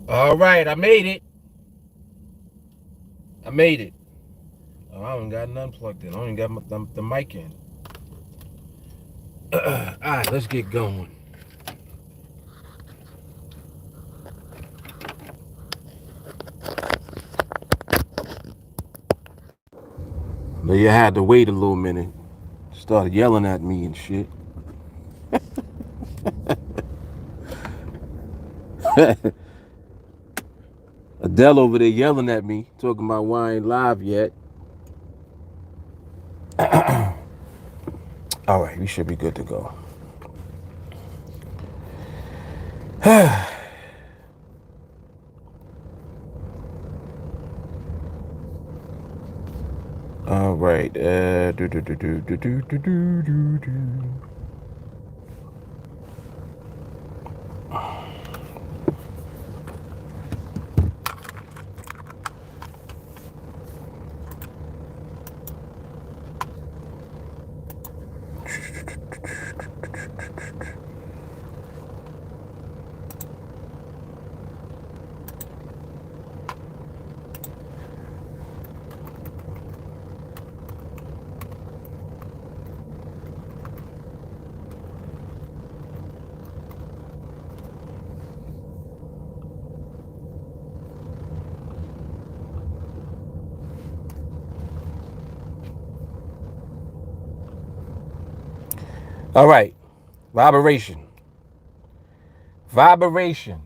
All right, I made it. I made it. Oh, I don't got nothing plugged in. I don't even got the mic in. All right, let's get going. Now you had to wait a little minute. Started yelling at me and shit. Adele over there yelling at me, talking about why I ain't live yet. All right, we should be good to go. All right. All right. Vibration. Vibration.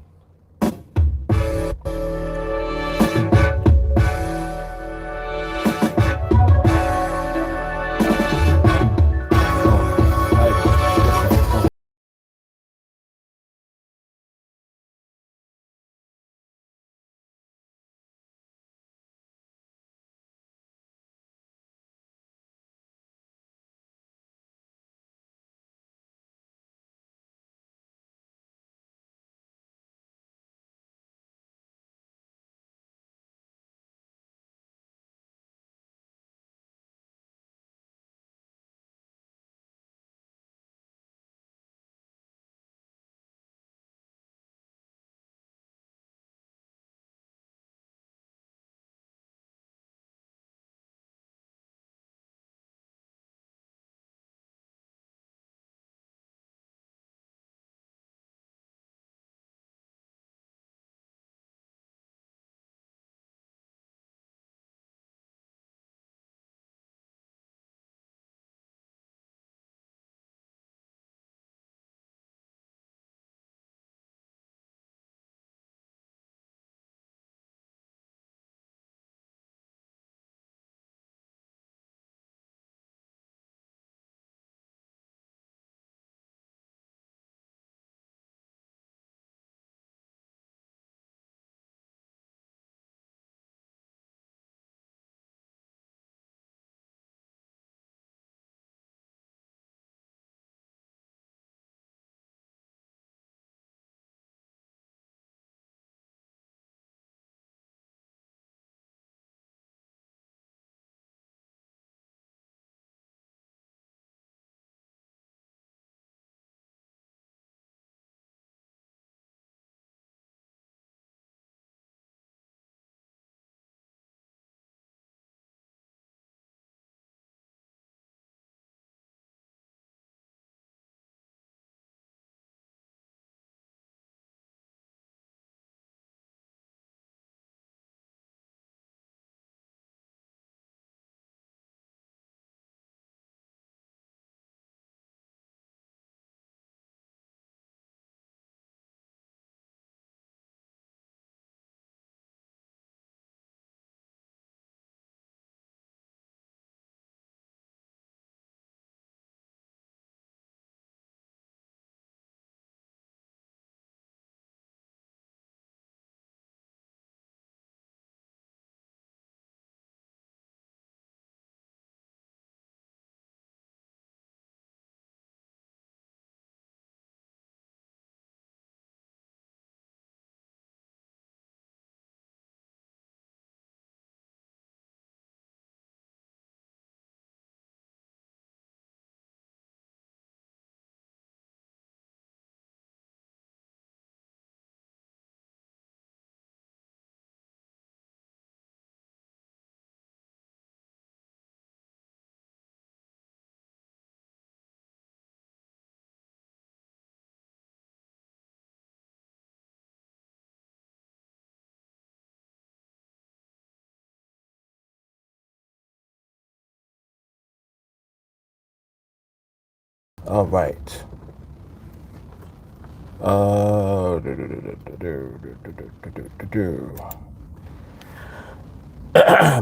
All right.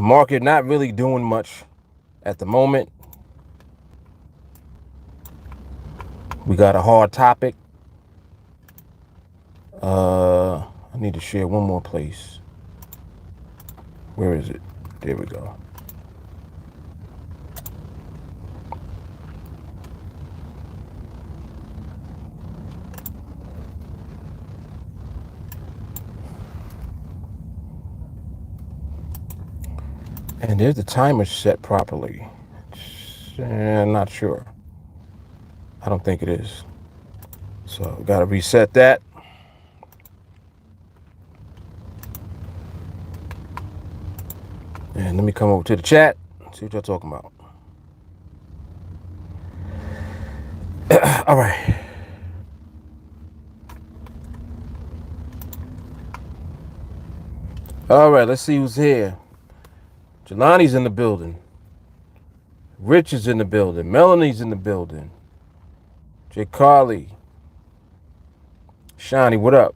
Market not really doing much at the moment. We got a hard topic. I need to share one more place. Where is it? There we go. And there's the timer set properly. I'm not sure. I don't think it is. So got to reset that. And let me come over to the chat. See what y'all talking about. All right. All right, let's see who's here. Jelani's in the building. Rich is in the building. Melanie's in the building. J. Carly. Shani, what up?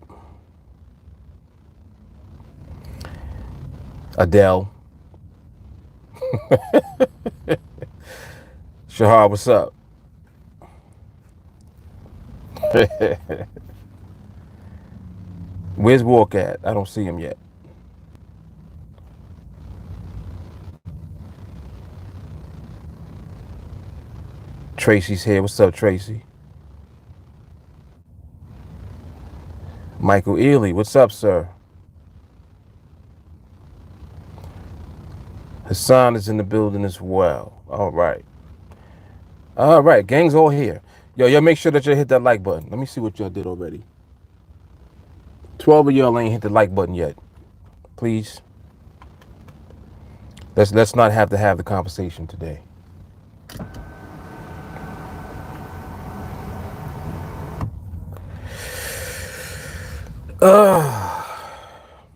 Adele. Shahar, what's up? Where's Walk at? I don't see him yet. Tracy's here. What's up, Tracy? Michael Ely, what's up, sir? Hassan is in the building as well. All right. All right, gang's all here. Yo, y'all make sure that you hit that like button. Let me see what y'all did already. 12 of y'all ain't hit the like button yet. Please. Let's not have to have the conversation today.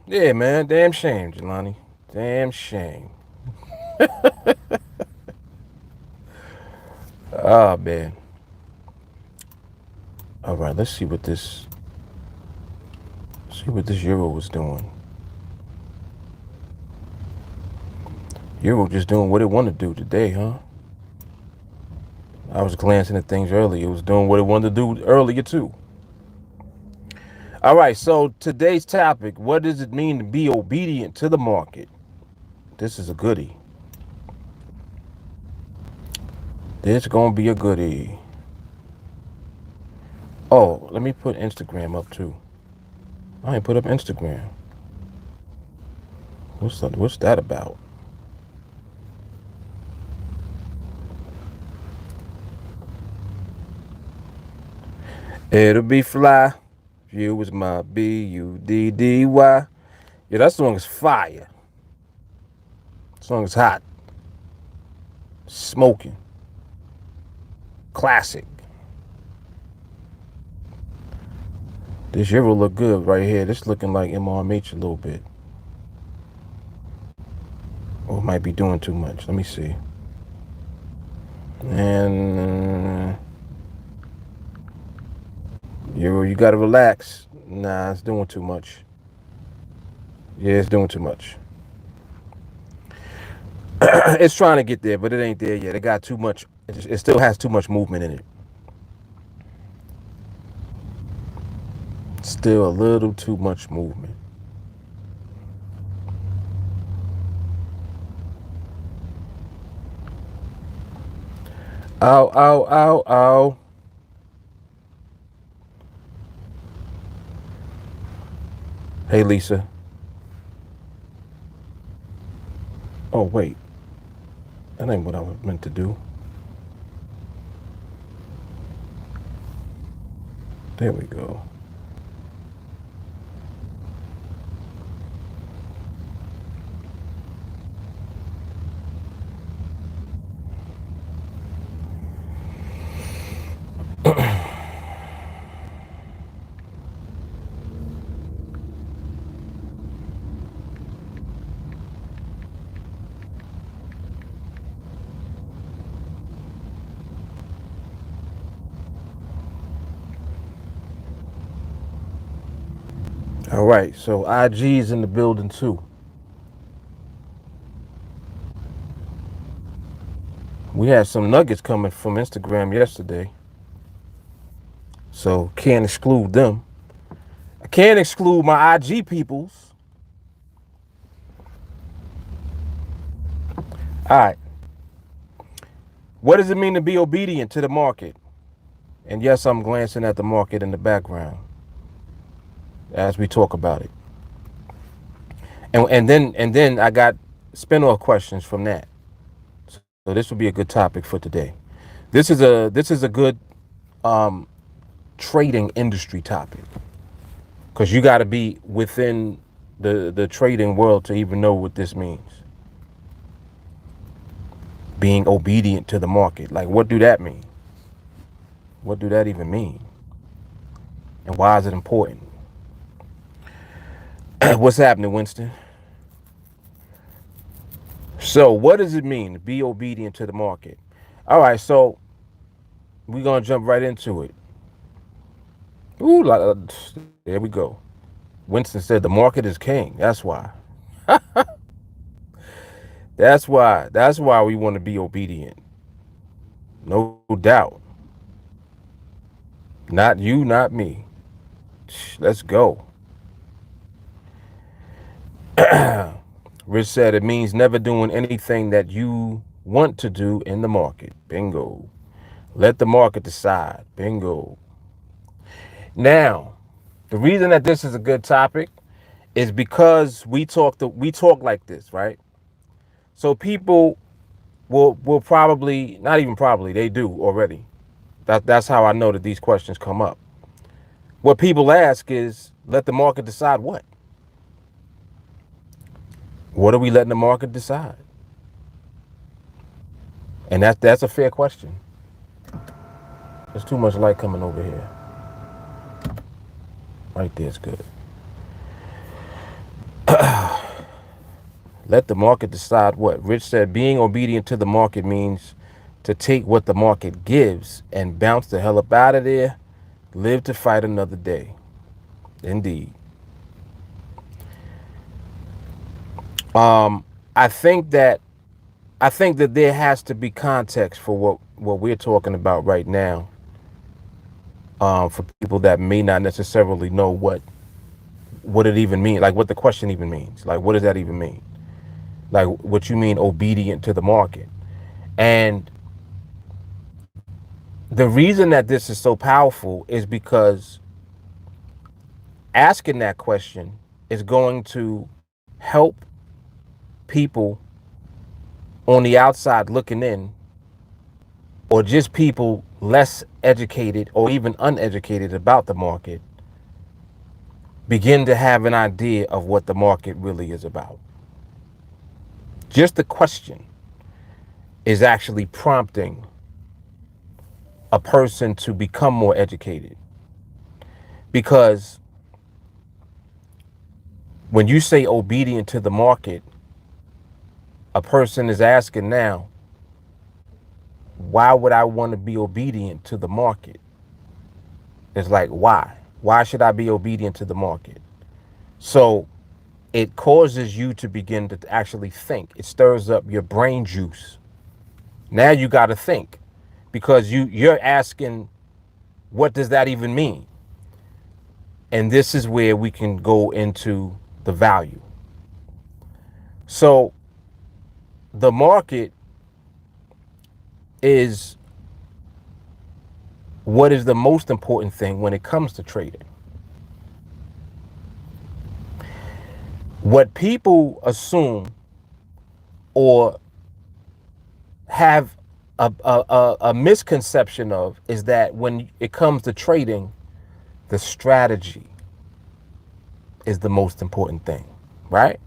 Yeah, man. Damn shame, Jelani. Damn shame. Ah, man. All right, let's see what this euro was doing. Euro just doing what it wanted to do today, huh? I was glancing at things earlier. It was doing what it wanted to do earlier, too. All right, so today's topic, what does it mean to be obedient to the market? This is a goodie. This gonna be a goodie. Oh, let me put Instagram up, too. I ain't put up Instagram. What's that about? It'll be fly. You was my B-U-D-D-Y. Yeah, that song is fire. That song is hot. Smoking. Classic. This euro look good right here. This looking like MRMH a little bit. Or might be doing too much. Let me see. And euro, you gotta relax. Nah, it's doing too much. Yeah, it's doing too much. It's trying to get there, but it ain't there yet. It got too much. It still has too much movement in it. Still a little too much movement. Ow, ow, ow, ow. Hey, Lisa. Oh, wait. That ain't what I was meant to do. There we go. All right, so IG's in the building too. We had some nuggets coming from Instagram yesterday, so can't exclude them. I can't exclude my IG peoples. All right, what does it mean to be obedient to the market? And yes, I'm glancing at the market in the background as we talk about it. And then I got spin-off questions from that. So this would be a good topic for today. This is a good trading industry topic, because you got to be within the trading world to even know what this means. Being obedient to the market, like what do that mean? What do that even mean? And why is it important? What's happening, Winston? So what does it mean to be obedient to the market? All right, so we're gonna jump right into it. Ooh, there we go. Winston said the market is king. That's why. That's why. That's why we want to be obedient. No doubt. Not you, not me. Let's go. Rich said it means never doing anything that you want to do in the market. Bingo. Let the market decide. Bingo. Now, the reason that this is a good topic is because we talk like this, right? So people will probably, not even probably, they do already. That's how I know that these questions come up. What people ask is, let the market decide what? What are we letting the market decide? And that's a fair question. There's too much light coming over here. Right there's good. Let the market decide what? Rich said being obedient to the market means to take what the market gives and bounce the hell up out of there. Live to fight another day. Indeed. I think that there has to be context for what we're talking about right now. For people that may not necessarily know what it even means, like what the question even means. Like, what does that even mean? Like, what you mean obedient to the market? And the reason that this is so powerful is because asking that question is going to help people on the outside looking in, or just people less educated or even uneducated about the market, begin to have an idea of what the market really is about. Just the question is actually prompting a person to become more educated. Because when you say obedient to the market, a person is asking now, why would I want to be obedient to the market? It's like, why? Why should I be obedient to the market? So it causes you to begin to actually think. It stirs up your brain juice. Now you got to think, because you're asking, what does that even mean? And this is where we can go into the value. So the market is what is the most important thing when it comes to trading. What people assume or have a misconception of is that when it comes to trading, the strategy is the most important thing, right?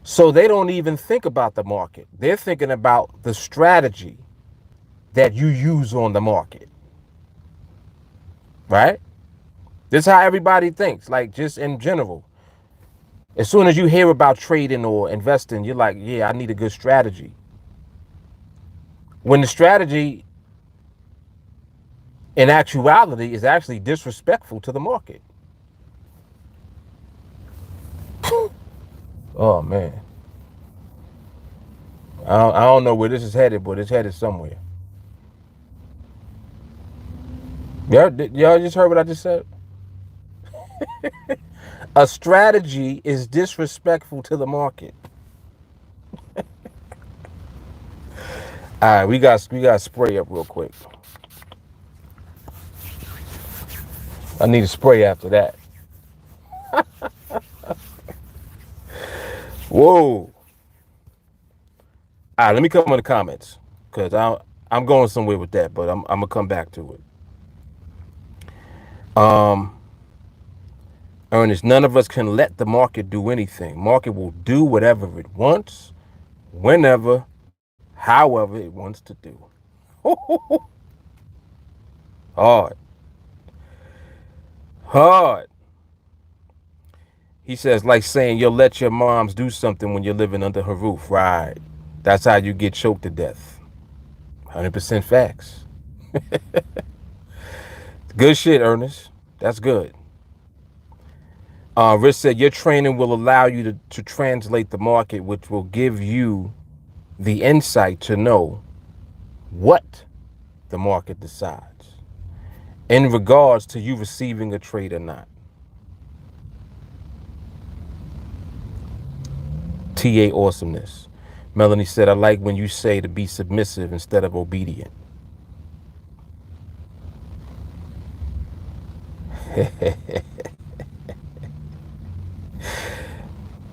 So they don't even think about the market. They're thinking about the strategy that you use on the market, right? This is how everybody thinks, like just in general. As soon as you hear about trading or investing, you're like, yeah, I need a good strategy. When the strategy in actuality is actually disrespectful to the market. Oh man, I don't know where this is headed, but it's headed somewhere. Y'all just heard what I just said? A strategy is disrespectful to the market. All right, we got spray up real quick. I need a spray after that. Whoa. All right, let me come in the comments because I'm going somewhere with that, but I'm gonna come back to it. Ernest, none of us can let the market do anything. Market will do whatever it wants, whenever, however it wants to do. Hard. Hard. He says, like saying you'll let your moms do something when you're living under her roof. Right. That's how you get choked to death. 100% facts. Good shit, Ernest. That's good. Rich said, your training will allow you to translate the market, which will give you the insight to know what the market decides in regards to you receiving a trade or not. TA awesomeness. Melanie said, I like when you say to be submissive instead of obedient.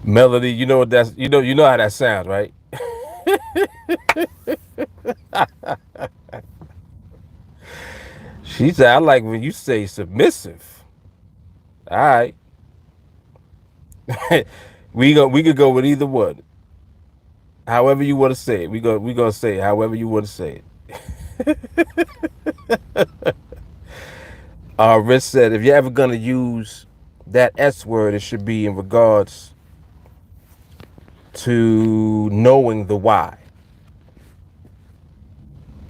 Melody, you know what that's you know how that sounds, right? She said, I like when you say submissive. All right. we could go with either one. However you want to say it. We gonna say it however you want to say it. Rich said, if you're ever gonna use that S word, it should be in regards to knowing the why.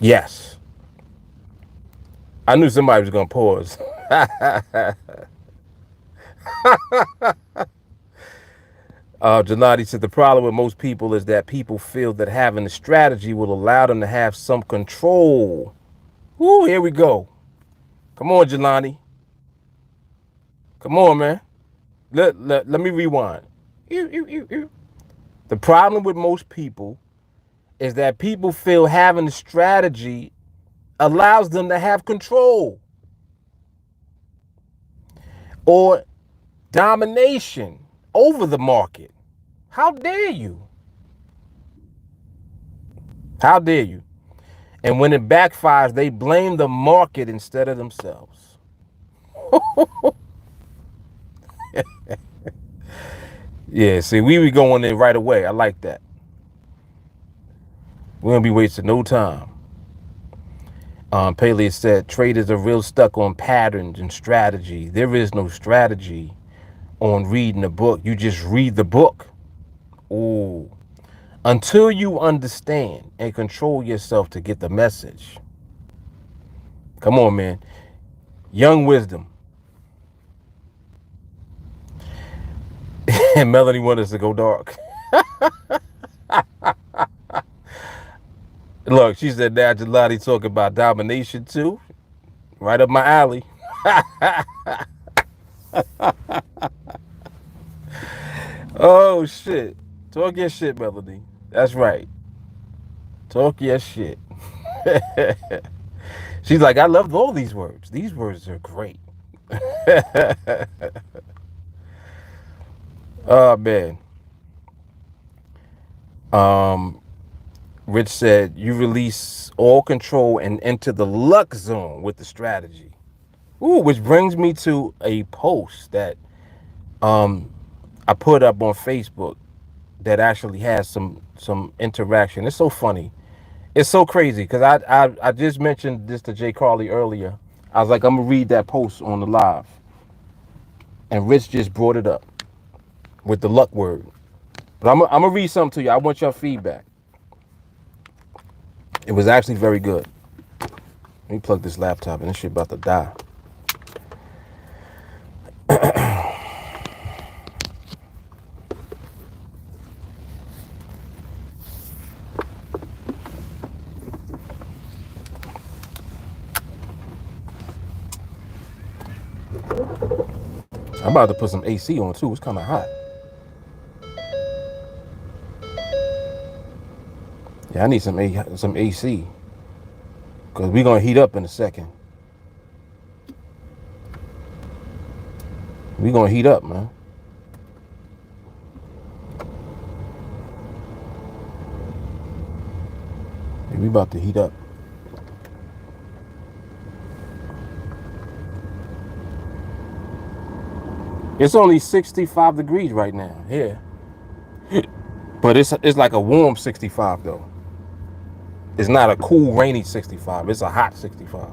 Yes. I knew somebody was gonna pause. Janati said the problem with most people is that people feel that having a strategy will allow them to have some control. Woo, here we go. Come on, Jelani. Come on, man. Let me rewind. The problem with most people is that people feel having a strategy allows them to have control or domination over the market. How dare you? How dare you? And when it backfires, they blame the market instead of themselves. Yeah, see, we be going in right away. I like that. We don't be wasting no time. Paley said, traders are real stuck on patterns and strategy. There is no strategy on reading a book. You just read the book. Ooh. Until you understand and control yourself to get the message. Come on, man. Young wisdom. And Melanie wanted us to go dark. Look, she said, now Jelani talking about domination too. Right up my alley. Oh, shit. Talk your shit, Melanie. That's right. Talk your shit. She's like, I loved all these words. These words are great. Oh, man. Rich said, you release all control and enter the luck zone with the strategy. Ooh, which brings me to a post that I put up on Facebook that actually has some interaction. It's so funny. It's so crazy because I just mentioned this to Jay Carly earlier. I was like, I'm gonna read that post on the live, and Rich just brought it up with the luck word. But I'm gonna read something to you. I want your feedback. It was actually very good. Let me plug this laptop in. This shit about to die. I'm about to put some AC on too. It's kind of hot. Yeah, I need some AC because we're gonna heat up in a second. We're gonna heat up, man. Yeah, we about to heat up. It's only 65 degrees right now here, but it's like a warm 65 though. It's not a cool, rainy 65. It's a hot 65.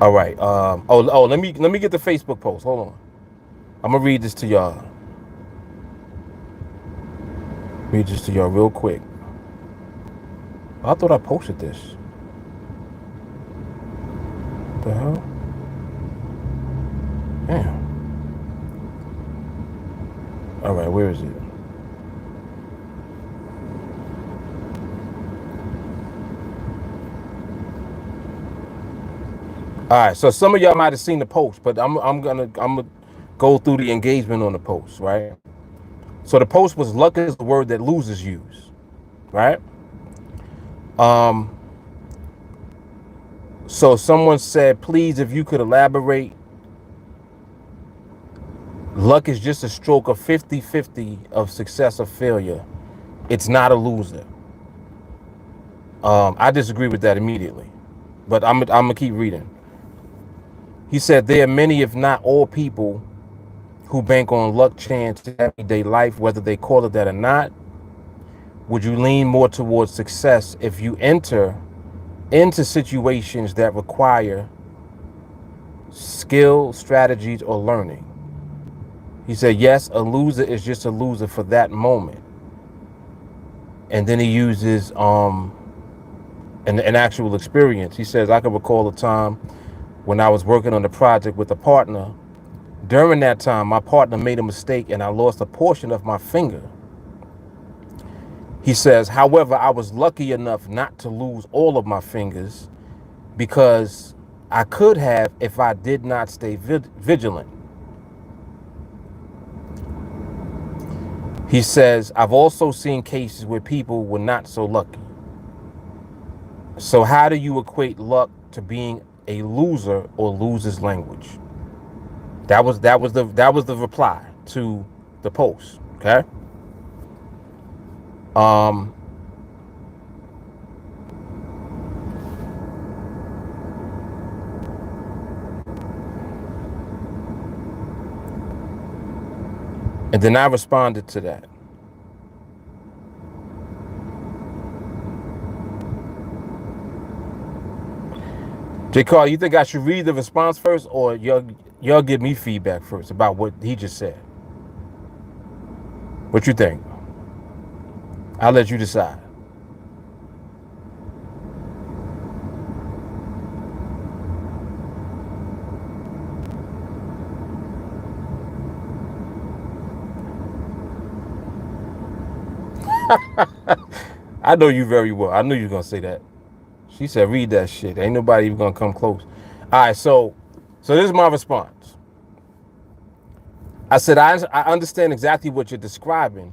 All right. Let me get the Facebook post. Hold on. I'm gonna read this to y'all. Read this to y'all real quick. I thought I posted this. What the hell? Damn. All right. Where is it? All right. So some of y'all might have seen the post, but I'm gonna go through the engagement on the post, right? So the post was luck is the word that losers use, right? So someone said, please, if you could elaborate, luck is just a stroke of 50-50 of success or failure. It's not a loser. I disagree with that immediately, but I'm gonna keep reading. He said, there are many, if not all people who bank on luck, chance, in everyday life, whether they call it that or not. Would you lean more towards success if you enter into situations that require skill, strategies, or learning? He said, yes, a loser is just a loser for that moment. And then he uses an actual experience. He says, I can recall a time when I was working on a project with a partner. During that time, my partner made a mistake and I lost a portion of my finger. He says, however, I was lucky enough not to lose all of my fingers because I could have if I did not stay vigilant. He says, I've also seen cases where people were not so lucky. So how do you equate luck to being a loser or loser's language? That was the reply to the post. Okay. And then I responded to that. J. Carl, you think I should read the response first, or y'all give me feedback first about what he just said? What you think? I'll let you decide. I know you very well. I knew you were gonna say that. She said, read that shit. Ain't nobody even gonna come close. All right, so this is my response. I said, I understand exactly what you're describing,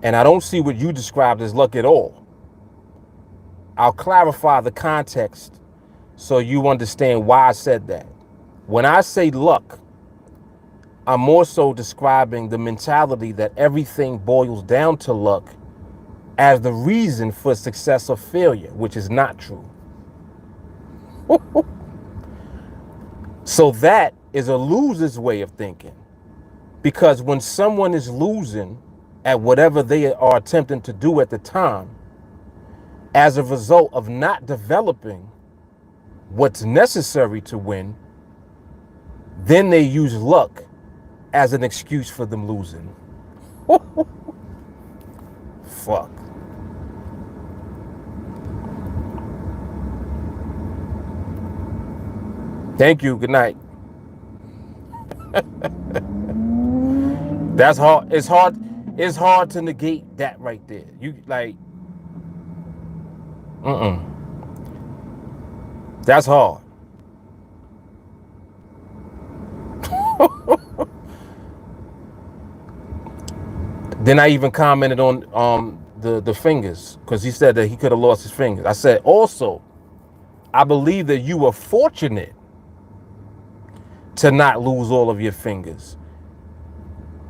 and I don't see what you described as luck at all. I'll clarify the context so you understand why I said that. When I say luck, I'm more so describing the mentality that everything boils down to luck as the reason for success or failure, which is not true. So that is a loser's way of thinking. Because when someone is losing at whatever they are attempting to do at the time, as a result of not developing what's necessary to win, then they use luck as an excuse for them losing. Fuck. Thank you. Good night. That's hard. It's hard. It's hard to negate that right there. You like, that's hard. Then I even commented on the fingers, because he said that he could have lost his fingers. I said also, I believe that you were fortunate to not lose all of your fingers.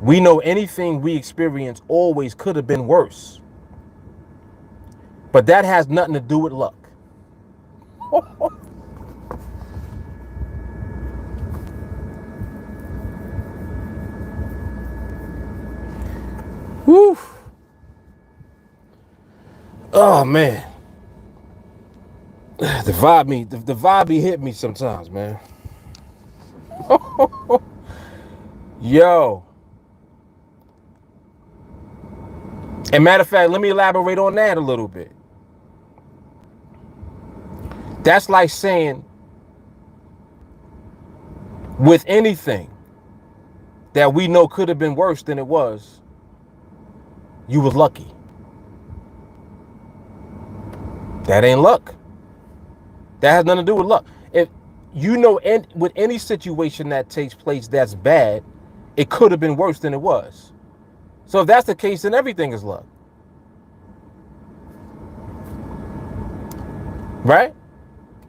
We know anything we experience always could have been worse, but that has nothing to do with luck. Whew. Oh man, the vibe be hit me sometimes, man. Yo, and matter of fact, let me elaborate on that a little bit. That's like saying, with anything that we know could have been worse than it was, you was lucky. That ain't luck. That has nothing to do with luck. If you know, with any situation that takes place that's bad, it could have been worse than it was. So if that's the case, then everything is luck. Right?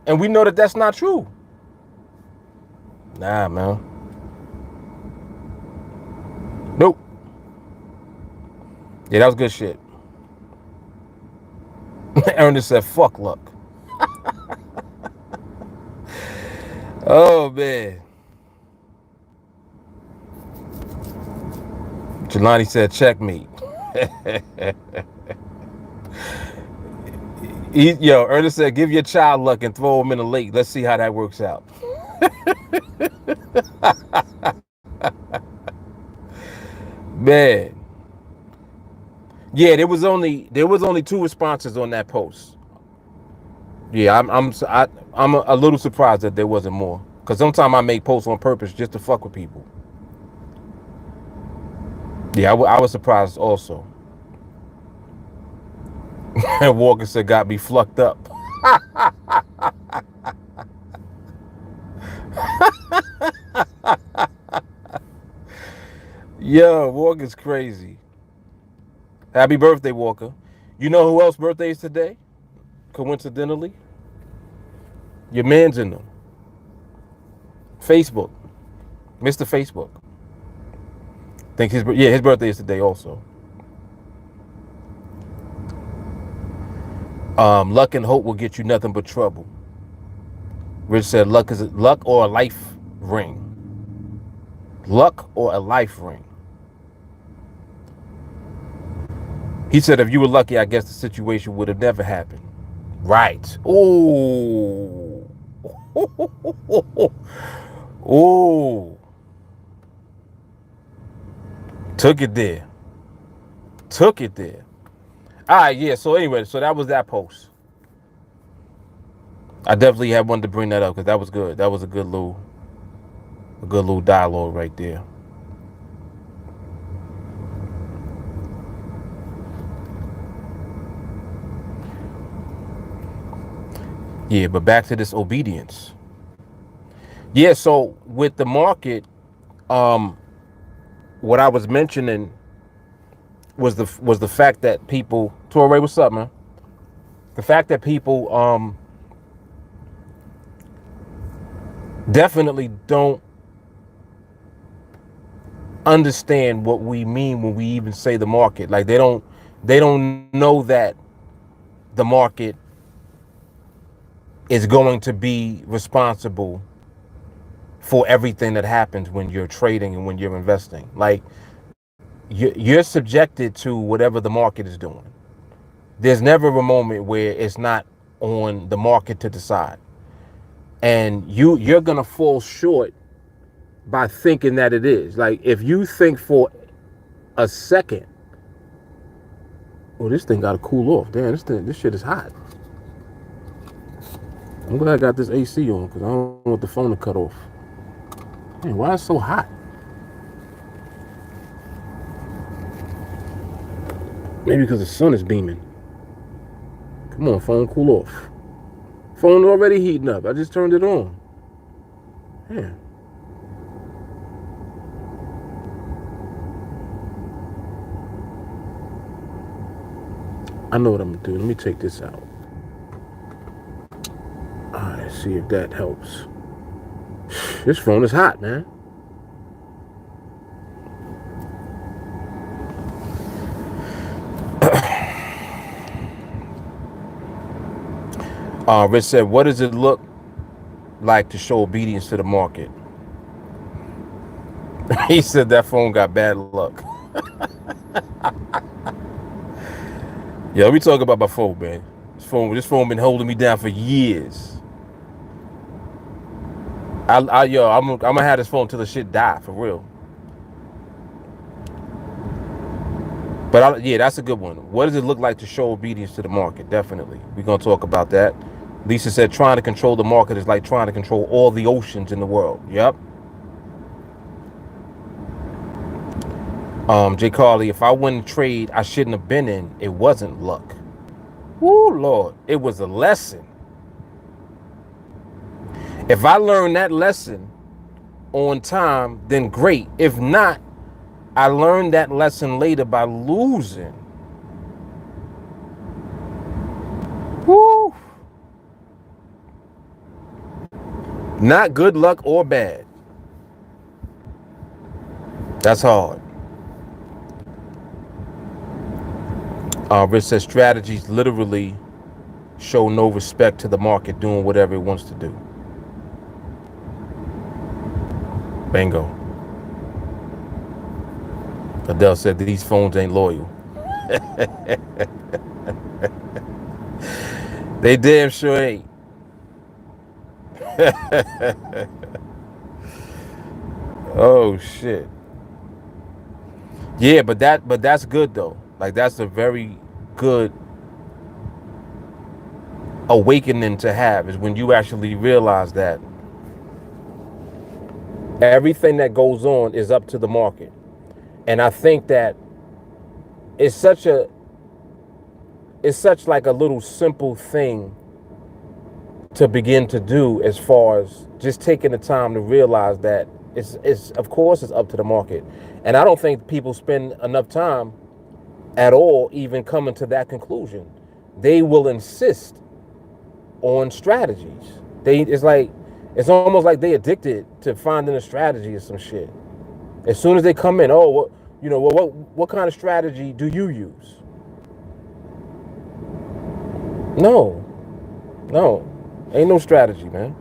And we know that that's not true. Nah, man. Nope. Yeah, that was good shit. Ernest said, fuck luck. Oh, man. Jelani said, checkmate. Yo, Ernest said, give your child luck and throw him in the lake. Let's see how that works out. Man. Yeah, there was only 2 responses on that post. Yeah, I'm a little surprised that there wasn't more, because sometimes I make posts on purpose just to fuck with people. Yeah, I was surprised also. And Walker said, got me flucked up. Yo, Walker's crazy. Happy birthday, Walker. You know who else's birthday is today? Coincidentally? Your man's in them. Facebook. Mr. Facebook. Think his birthday is today also. Luck and hope will get you nothing but trouble. Rich said, luck or a life ring. Luck or a life ring. He said, if you were lucky, I guess the situation would have never happened. Right. Ooh. Ooh. Took it there. All right, yeah. So anyway, so that was that post. I definitely had wanted to bring that up because that was good. That was a good little dialogue right there. Yeah, but back to this obedience. Yeah, so with the market, what I was mentioning was the fact that people, Torre, what's up, man? The fact that people definitely don't understand what we mean when we even say the market. Like they don't know that the market is going to be responsible for everything that happens when you're trading and when you're investing. Like you're subjected to whatever the market is doing. There's never a moment where it's not on the market to decide. And you're gonna fall short by thinking that it is. Like if you think for a second, oh, this thing gotta cool off. Damn, this shit is hot. I'm glad I got this AC on because I don't want the phone to cut off. Man, why is it so hot? Maybe because the sun is beaming. Come on, phone, cool off. Phone already heating up. I just turned it on. Yeah. I know what I'm gonna do. Let me take this out. All right, see if that helps. This phone is hot, man. Rich said, what does it look like to show obedience to the market? He said that phone got bad luck. Yeah, let me talk about my phone, man. This phone been holding me down for years. I'm gonna have this phone till the shit die, for real. But yeah, that's a good one. What does it look like to show obedience to the market? Definitely. We're going to talk about that. Lisa said trying to control the market is like trying to control all the oceans in the world. Yep. Jay Carly, if I win a trade I shouldn't have been in, it wasn't luck. Woo, Lord. It was a lesson. If I learned that lesson on time, then great. If not, I learned that lesson later by losing. Woo. Not good luck or bad. That's hard. Rich says strategies literally show no respect to the market doing whatever it wants to do. Bingo. Adele said these phones ain't loyal. They damn sure ain't. Oh shit. Yeah, but that's good though. Like that's a very good awakening to have, is when you actually realize that everything that goes on is up to the market. And I think that it's such like a little simple thing to begin to do, as far as just taking the time to realize that it's of course it's up to the market. And I don't think people spend enough time at all even coming to that conclusion. They will insist on strategies. It's almost like they addicted to finding a strategy or some shit. As soon as they come in, oh, what kind of strategy do you use? No, ain't no strategy, man.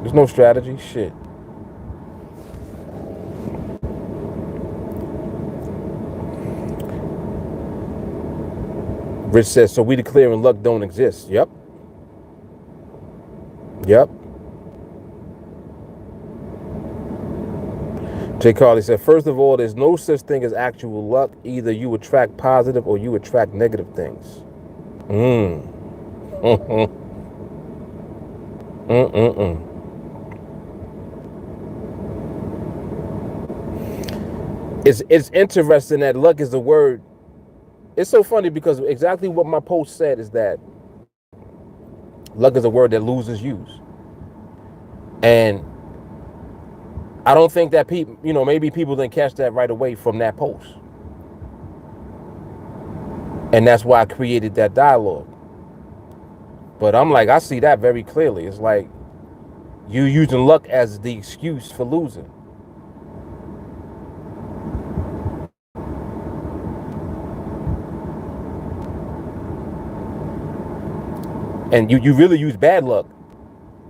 There's no strategy, shit. Rich says, so we declaring luck don't exist. Yep. Jay Carly said, first of all, there's no such thing as actual luck. Either you attract positive or you attract negative things. It's interesting that luck is the word. It's so funny because exactly what my post said is that luck is a word that losers use. And I don't think that people, maybe people didn't catch that right away from that post. And that's why I created that dialogue. But I'm like, I see that very clearly. It's like you using luck as the excuse for losing. And you really use bad luck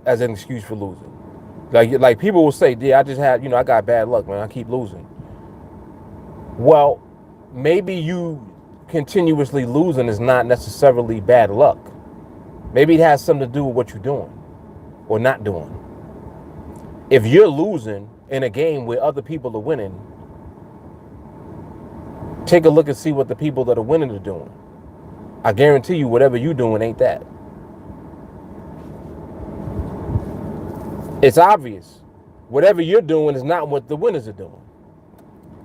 as an excuse for losing. Like people will say, yeah, I just had, I got bad luck, man. I keep losing. Well, maybe you continuously losing is not necessarily bad luck. Maybe it has something to do with what you're doing or not doing. If you're losing in a game where other people are winning, take a look and see what the people that are winning are doing. I guarantee you whatever you're doing ain't that. It's obvious. Whatever you're doing is not what the winners are doing.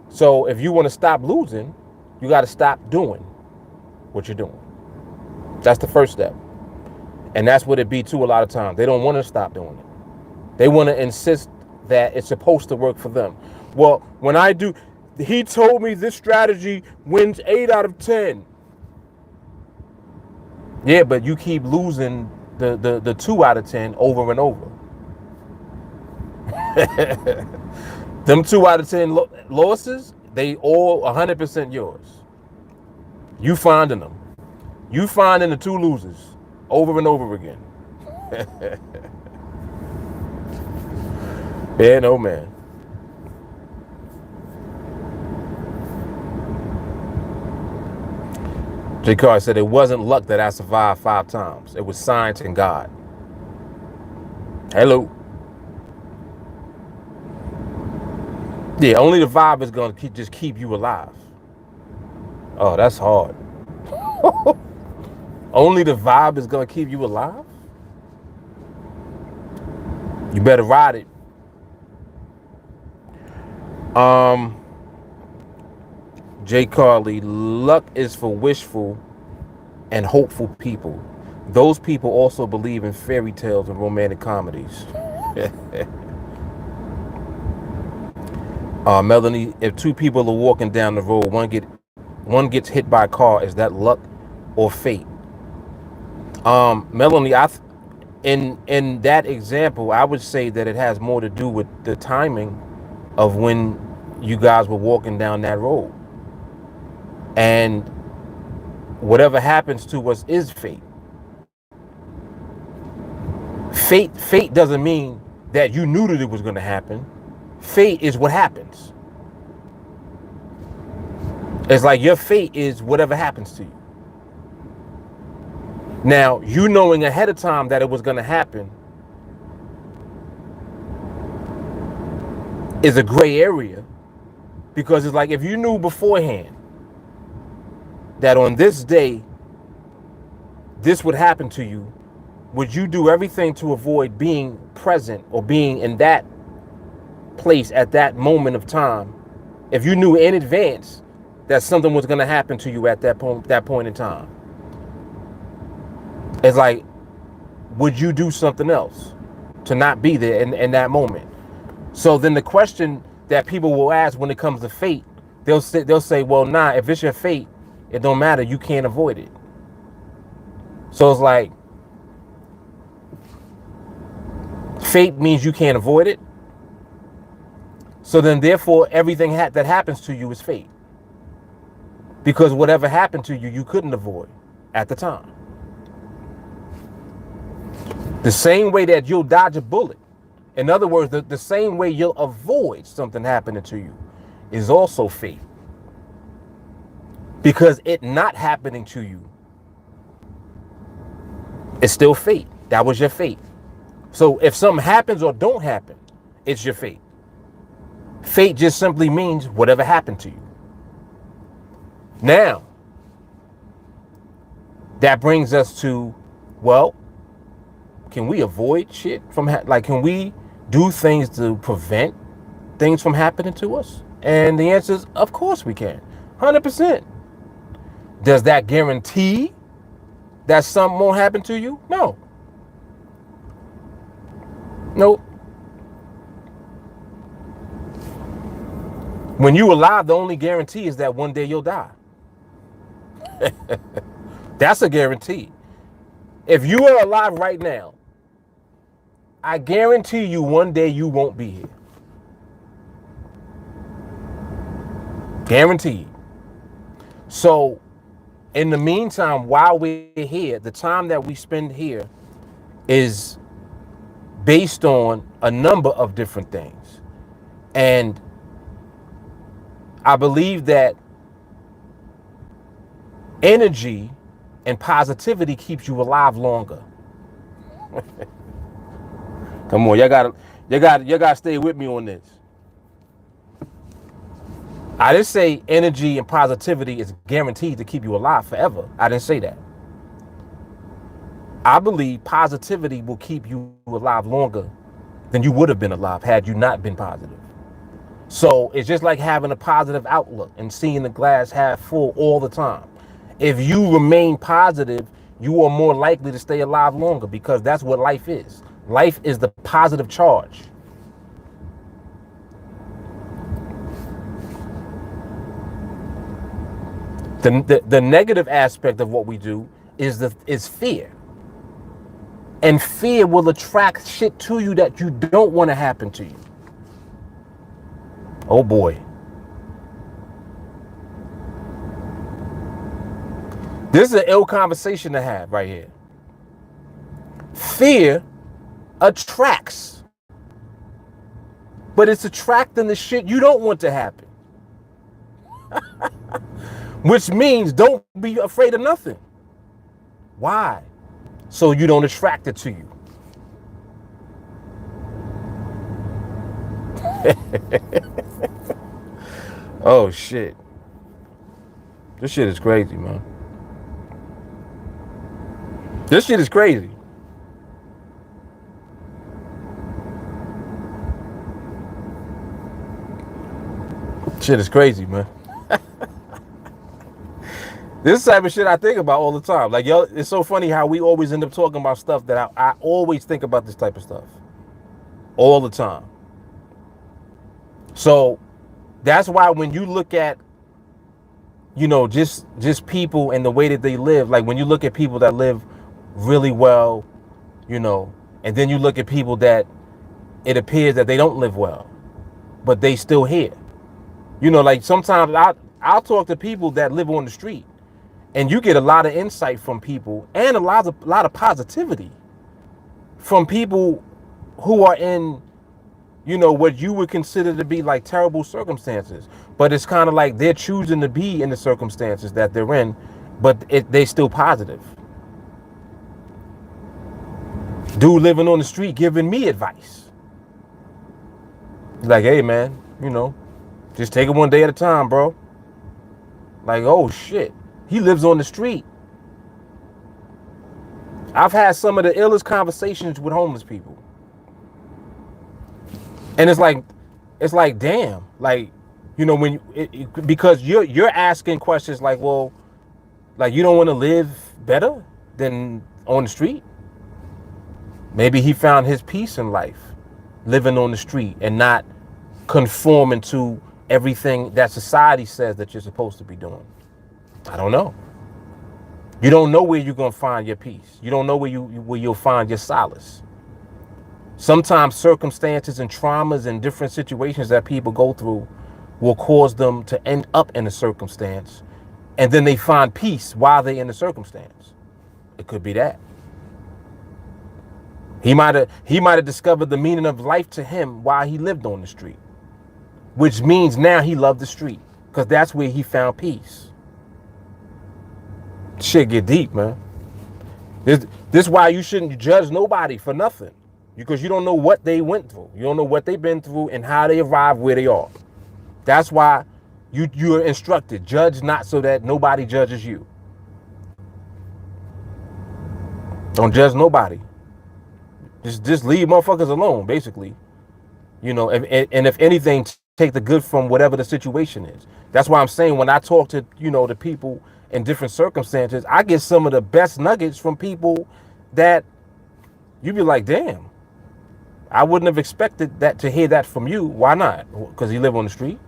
So if you want to stop losing, you got to stop doing what you're doing. That's the first step. And that's what it be too a lot of times. They don't want to stop doing it. They want to insist that it's supposed to work for them. Well, when I do, He told me this strategy wins 8 out of 10. Yeah, but you keep losing the 2 out of 10 over and over. Them 2 out of 10 losses, they all 100% yours. You finding them. You finding the 2 losers over and over again. Yeah, no man. J. Carr said it wasn't luck that I survived 5 times. It was science and God. Hello. Yeah, only the vibe is gonna just keep you alive. Oh, that's hard. Only the vibe is gonna keep you alive? You better ride it. Jay Carly, luck is for wishful and hopeful people. Those people also believe in fairy tales and romantic comedies. Melanie, if 2 people are walking down the road, one gets hit by a car, is that luck or fate? Melanie, in that example, I would say that it has more to do with the timing of when you guys were walking down that road. And whatever happens to us is fate. Fate doesn't mean that you knew that it was going to happen. Fate is what happens. It's like your fate is whatever happens to you. Now, you knowing ahead of time that it was going to happen is a gray area, because it's like if you knew beforehand that on this day this would happen to you, would you do everything to avoid being present or being in that place at that moment of time if you knew in advance that something was going to happen to you at that point in time? It's like, would you do something else to not be there in that moment? So then the question that people will ask when it comes to fate, they'll say, well, nah, if it's your fate, it don't matter. You can't avoid it. So it's like, fate means you can't avoid it. So then therefore everything that happens to you is fate. Because whatever happened to you, you couldn't avoid at the time. The same way that you'll dodge a bullet. In other words, the same way you'll avoid something happening to you is also fate. Because it not happening to you is still fate. That was your fate. So if something happens or don't happen, it's your fate. Fate just simply means whatever happened to you. Now, that brings us to, well, can we avoid shit from can we do things to prevent things from happening to us? And the answer is, of course we can. 100%. Does that guarantee that something won't happen to you? No. Nope. When you alive, the only guarantee is that one day you'll die. That's a guarantee. If you are alive right now, I guarantee you one day you won't be here. Guaranteed. So, in the meantime, while we're here, the time that we spend here is based on a number of different things. And I believe that energy and positivity keeps you alive longer. Come on, y'all gotta stay with me on this. I didn't say energy and positivity is guaranteed to keep you alive forever. I didn't say that. I believe positivity will keep you alive longer than you would have been alive had you not been positive. So it's just like having a positive outlook and seeing the glass half full all the time. If you remain positive, you are more likely to stay alive longer, because that's what life is. Life is the positive charge. The negative aspect of what we do is fear. And fear will attract shit to you that you don't want to happen to you. Oh boy. This is an ill conversation to have right here. Fear attracts, but it's attracting the shit you don't want to happen. Which means don't be afraid of nothing. Why? So you don't attract it to you. Oh shit. This shit is crazy, man. This shit is crazy. Shit is crazy, man. This type of shit I think about all the time. Like, yo, it's so funny how we always end up talking about stuff that I always think about this type of stuff. All the time. So that's why when you look at, you know, just people and the way that they live, like when you look at people that live really well, you know, and then you look at people that it appears that they don't live well, but they still here. You know, like sometimes I'll talk to people that live on the street, and you get a lot of insight from people and a lot of positivity from people who are in, you know, what you would consider to be like terrible circumstances. But it's kind of like they're choosing to be in the circumstances that they're in, but they still positive. Dude living on the street giving me advice. Like, hey man, you know, just take it one day at a time, bro. Like, oh shit. He lives on the street. I've had some of the illest conversations with homeless people. And it's like, damn, like, you know, when because you're asking questions like, well, like you don't want to live better than on the street? Maybe he found his peace in life, living on the street and not conforming to everything that society says that you're supposed to be doing. I don't know. You don't know where you're gonna find your peace. You don't know where you'll find your solace. Sometimes circumstances and traumas and different situations that people go through will cause them to end up in a circumstance, and then they find peace while they're in the circumstance. It could be that. He might have discovered the meaning of life to him while he lived on the street, which means now he loved the street because that's where he found peace. Shit get deep, man. This why you shouldn't judge nobody for nothing, because you don't know what they went through. You don't know what they've been through and how they arrived where they are. That's why you're instructed, judge not so that nobody judges you. Don't judge nobody. Just leave motherfuckers alone, basically. You know, and if anything, take the good from whatever the situation is. That's why I'm saying when I talk to, you know, the people in different circumstances, I get some of the best nuggets from people that you be like, damn, I wouldn't have expected that to hear that from you. Why not? Because he live on the street.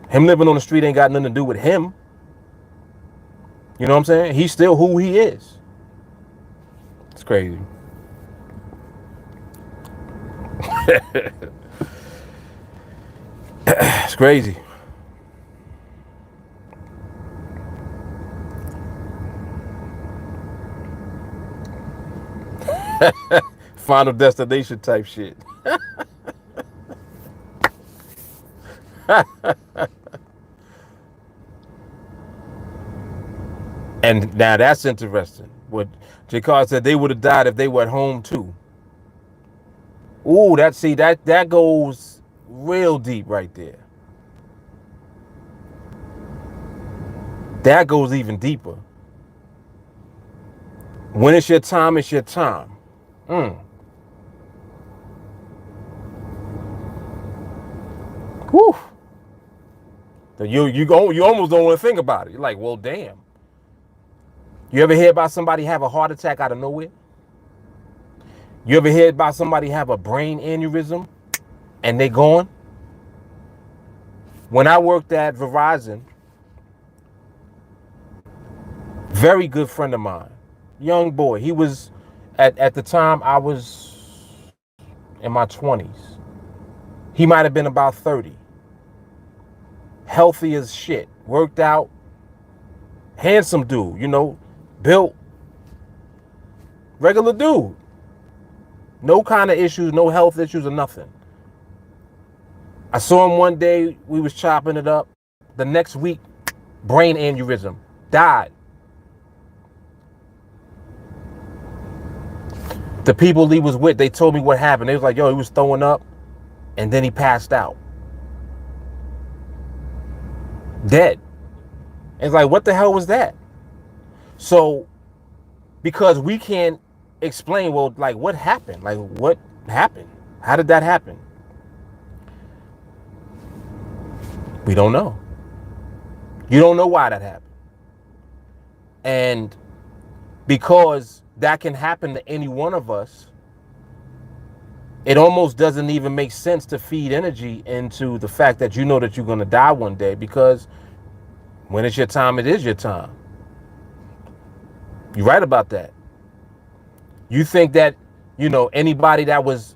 Him living on the street ain't got nothing to do with him. You know what I'm saying? He's still who he is. It's crazy. It's crazy. Final destination type shit. And now that's interesting. What J. Carr said, they would have died if they were at home too. Ooh, that goes real deep right there. That goes even deeper. When it's your time, it's your time. Whew. You almost don't want to think about it. You're like, well, damn. You ever hear about somebody have a heart attack out of nowhere? You ever hear about somebody have a brain aneurysm and they gone? When I worked at Verizon, Very good friend of mine. Young boy. He was, at the time, I was in my 20s. He might have been about 30. Healthy as shit. Worked out. Handsome dude, built. Regular dude. No kind of issues, no health issues or nothing. I saw him one day. We was chopping it up. The next week, brain aneurysm. Died. The people he was with, they told me what happened. They was like, yo, he was throwing up and then he passed out. Dead. It's like, what the hell was that? So, because we can't explain, well, like, what happened? Like, what happened? How did that happen? We don't know. You don't know why that happened. And because that can happen to any one of us, it almost doesn't even make sense to feed energy into the fact that you know that you're going to die one day, because when it's your time, it is your time. You're right about that. You think that, anybody that was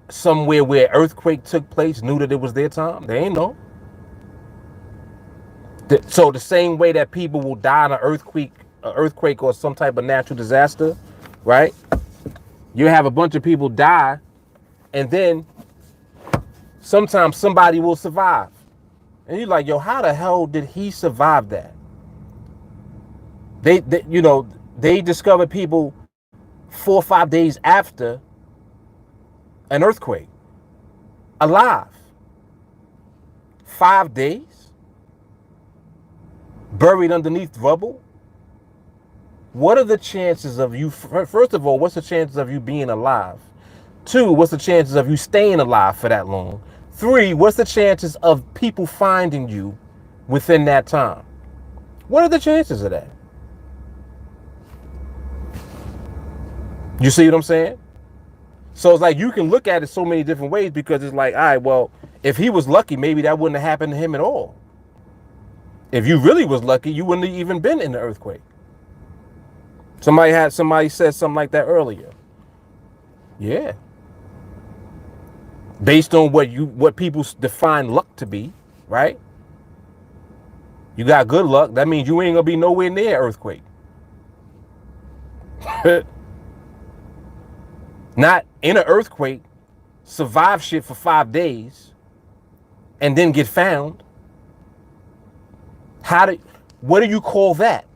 somewhere where earthquake took place knew that it was their time? They ain't know. So the same way that people will die in an earthquake or some type of natural disaster, right? You have a bunch of people die, and then sometimes somebody will survive. And you're like, yo, how the hell did he survive that? They discovered people 4 or 5 days after an earthquake, alive. 5 days? Buried underneath rubble? What are the chances of you, first of all, what's the chances of you being alive? 2, what's the chances of you staying alive for that long? 3, what's the chances of people finding you within that time? What are the chances of that? You see what I'm saying? So it's like you can look at it so many different ways, because it's like, all right, well, if he was lucky, maybe that wouldn't have happened to him at all. If you really was lucky, you wouldn't have even been in the earthquake. Somebody said something like that earlier. Yeah. Based on what people define luck to be, right? You got good luck, that means you ain't gonna be nowhere near earthquake. Not in an earthquake, survive shit for 5 days, and then get found. What do you call that?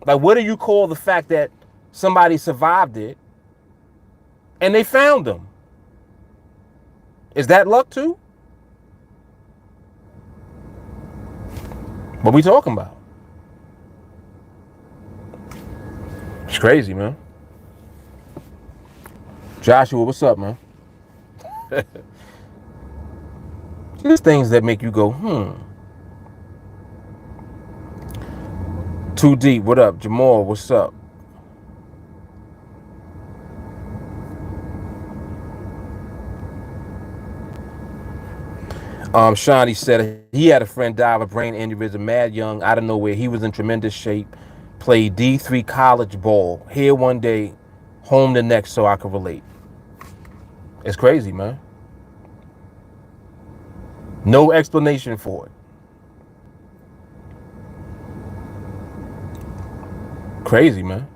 Like, what do you call the fact that somebody survived it and they found them? Is that luck too? What we talking about? It's crazy, man. Joshua, what's up, man? Just things that make you go, Too deep, what up? Jamal, what's up? Shawnee said he had a friend die of a brain aneurysm, mad young, out of nowhere. He was in tremendous shape, played D3 college ball. Here one day, home the next, so I could relate. It's crazy, man. No explanation for it. Crazy, man.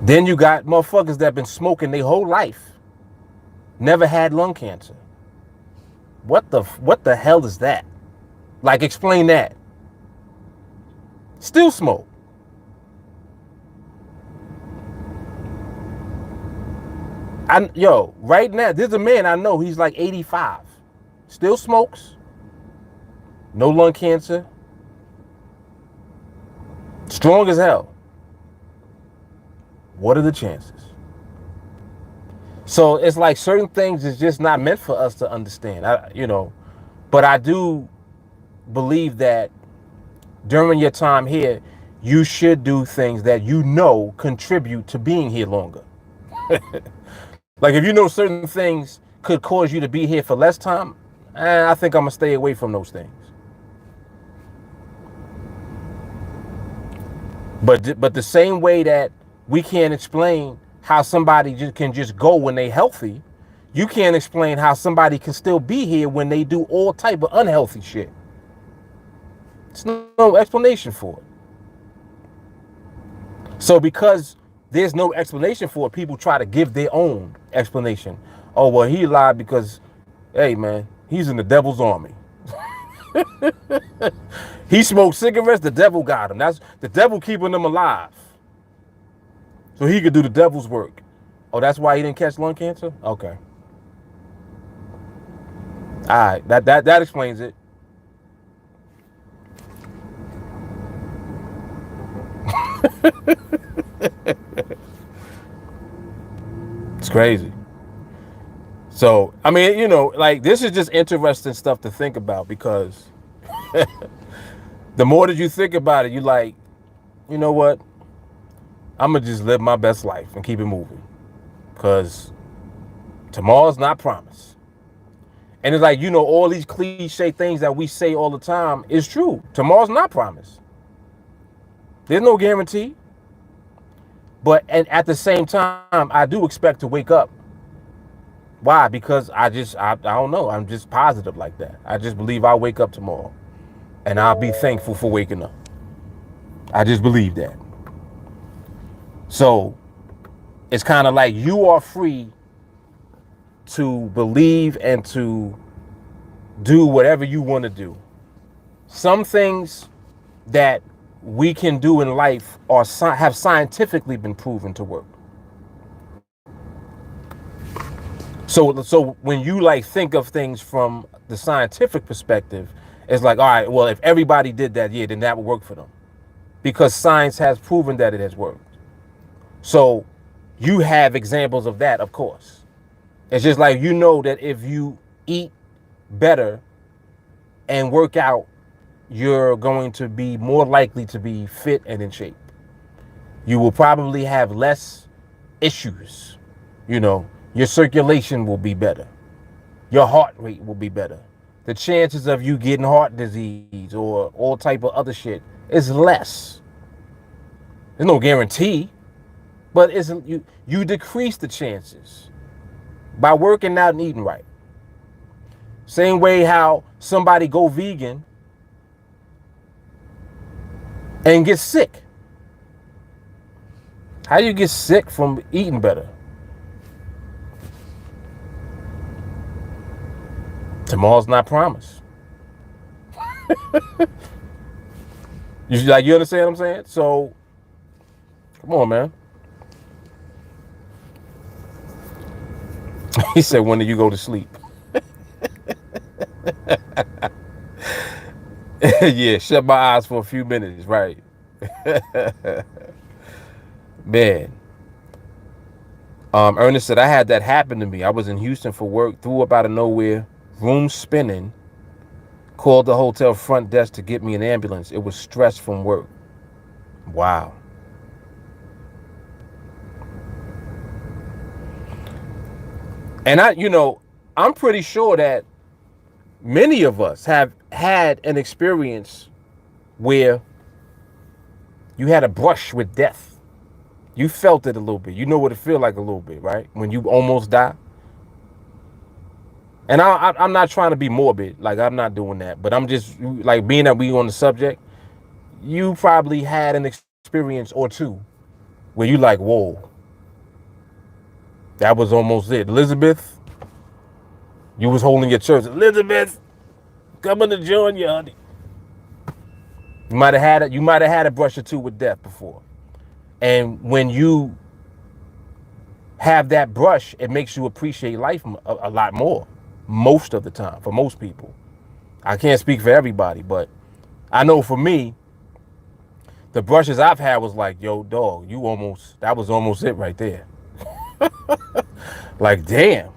Then you got motherfuckers that been smoking their whole life, never had lung cancer. What the hell is that? Like, explain that. Still smoke. Right now, there's a man I know, he's like 85. Still smokes. No lung cancer. Strong as hell. What are the chances? So it's like certain things is just not meant for us to understand. But I do believe that during your time here, you should do things that contribute to being here longer. Like, if you know certain things could cause you to be here for less time, I think I'm gonna stay away from those things. But the same way that we can't explain how somebody can just go when they healthy, you can't explain how somebody can still be here when they do all type of unhealthy shit. There's no explanation for it. So because there's no explanation for it, people try to give their own explanation. Oh, well, he lied because, hey, man, he's in the devil's army. He smoked cigarettes, the devil got him. That's the devil keeping him alive. So he could do the devil's work. Oh, that's why he didn't catch lung cancer? Okay. All right, that explains it. It's crazy. So, I mean, you know, like this is just interesting stuff to think about because the more that you think about it, you like, you know what? I'm going to just live my best life and keep it moving because tomorrow's not promised. And it's like, you know, all these cliche things that we say all the time is true. Tomorrow's not promised. There's no guarantee. But and at the same time, I do expect to wake up. Why? Because I don't know. I'm just positive like that. I just believe I'll wake up tomorrow and I'll be thankful for waking up. I just believe that. So it's kind of like you are free to believe and to do whatever you want to do. Some things that we can do in life have scientifically been proven to work. So when you like think of things from the scientific perspective, it's like, all right, well, if everybody did that, yeah, then that would work for them. Because science has proven that it has worked. So you have examples of that, of course. It's just like, you know, that if you eat better and work out, you're going to be more likely to be fit and in shape. You will probably have less issues. You know, your circulation will be better. Your heart rate will be better. The chances of you getting heart disease or all type of other shit is less. There's no guarantee, but you decrease the chances by working out and eating right. Same way how somebody go vegan and get sick. How do you get sick from eating better? Tomorrow's not promised. You understand what I'm saying? So, come on, man. He said, when do you go to sleep? Yeah, shut my eyes for a few minutes, right? Man. Ernest said, I had that happen to me. I was in Houston for work, threw up out of nowhere, room spinning, called the hotel front desk to get me an ambulance. It was stress from work. Wow. And I'm pretty sure that many of us have had an experience where you had a brush with death. You felt it a little bit. You know what it feels like a little bit, right? When you almost die. And I'm not trying to be morbid. Like, I'm not doing that. But I'm just, like, being that we on the subject, you probably had an experience or two where you like, whoa, that was almost it. Elizabeth, you was holding your church. Elizabeth, coming to join you, honey. You might have had a brush or two with death before. And when you have that brush, it makes you appreciate life a lot more. Most of the time, for most people. I can't speak for everybody, but I know for me, the brushes I've had was like, yo, dog, that was almost it right there. Like, damn.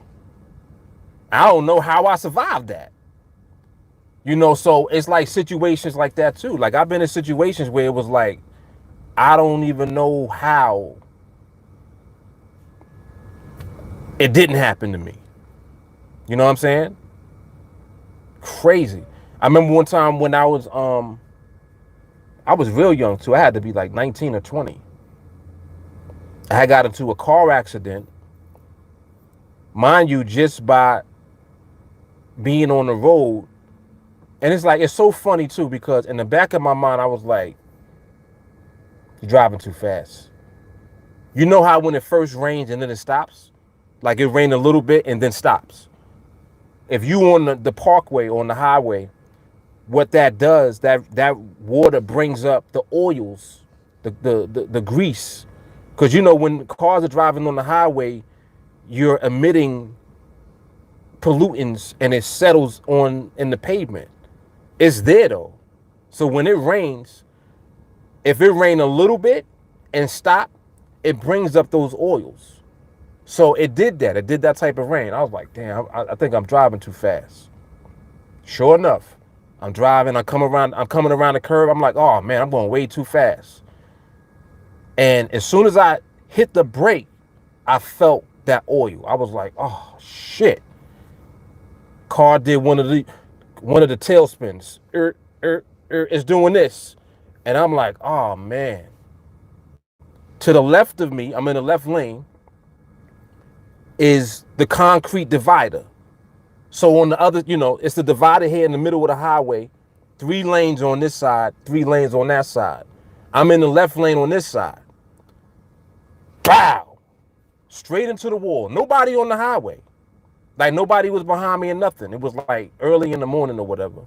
I don't know how I survived that. So it's like situations like that too. Like, I've been in situations where it was like, I don't even know how it didn't happen to me. You know what I'm saying? Crazy. I remember one time when I I was real young too. I had to be like 19 or 20. I had got into a car accident, mind you, just by being on the road. And it's like, it's so funny too, because in the back of my mind, I was like, you're driving too fast. You know how when it first rains and then it stops? Like it rained a little bit and then stops. If you on the parkway, on the highway, what that does, that water brings up the oils, the grease. Because you know, when cars are driving on the highway, you're emitting pollutants and it settles on in the pavement. It's there though. So when it rains, if it rain a little bit and stop, it brings up those oils. So it did that. It did that type of rain. I was like, damn, I think I'm driving too fast. Sure enough, I'm driving. I'm coming around the curve. I'm like, oh man, I'm going way too fast. And as soon as I hit the brake, I felt that oil. I was like, oh shit. Car did one of the tailspins. It's doing this. And I'm like, oh man. To the left of me, I'm in the left lane, is the concrete divider. So on the other, it's the divider here in the middle of the highway. 3 lanes on this side, 3 lanes on that side. I'm in the left lane on this side. Bow! Straight into the wall. Nobody on the highway. Like nobody was behind me or nothing. It was like early in the morning or whatever.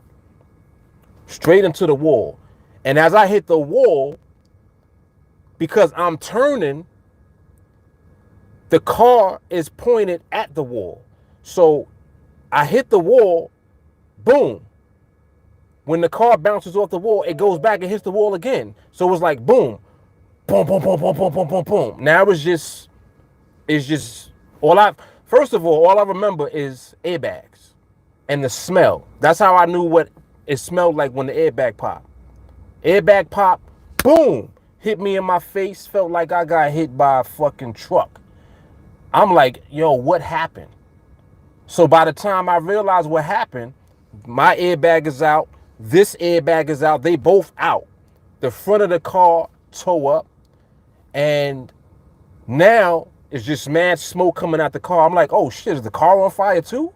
Straight into the wall. And as I hit the wall, because I'm turning, the car is pointed at the wall. So I hit the wall, boom. When the car bounces off the wall, it goes back and hits the wall again. So it was like boom, boom, boom, boom, boom, boom, boom, boom, boom. Now it's just first of all I remember is airbags and the smell. That's how I knew what it smelled like when the airbag popped. Airbag pop, boom, hit me in my face, felt like I got hit by a fucking truck. I'm like, yo, what happened? So by the time I realized what happened, my airbag is out, this airbag is out, they both out. The front of the car toe up, and now it's just mad smoke coming out the car. I'm like, oh shit, is the car on fire too?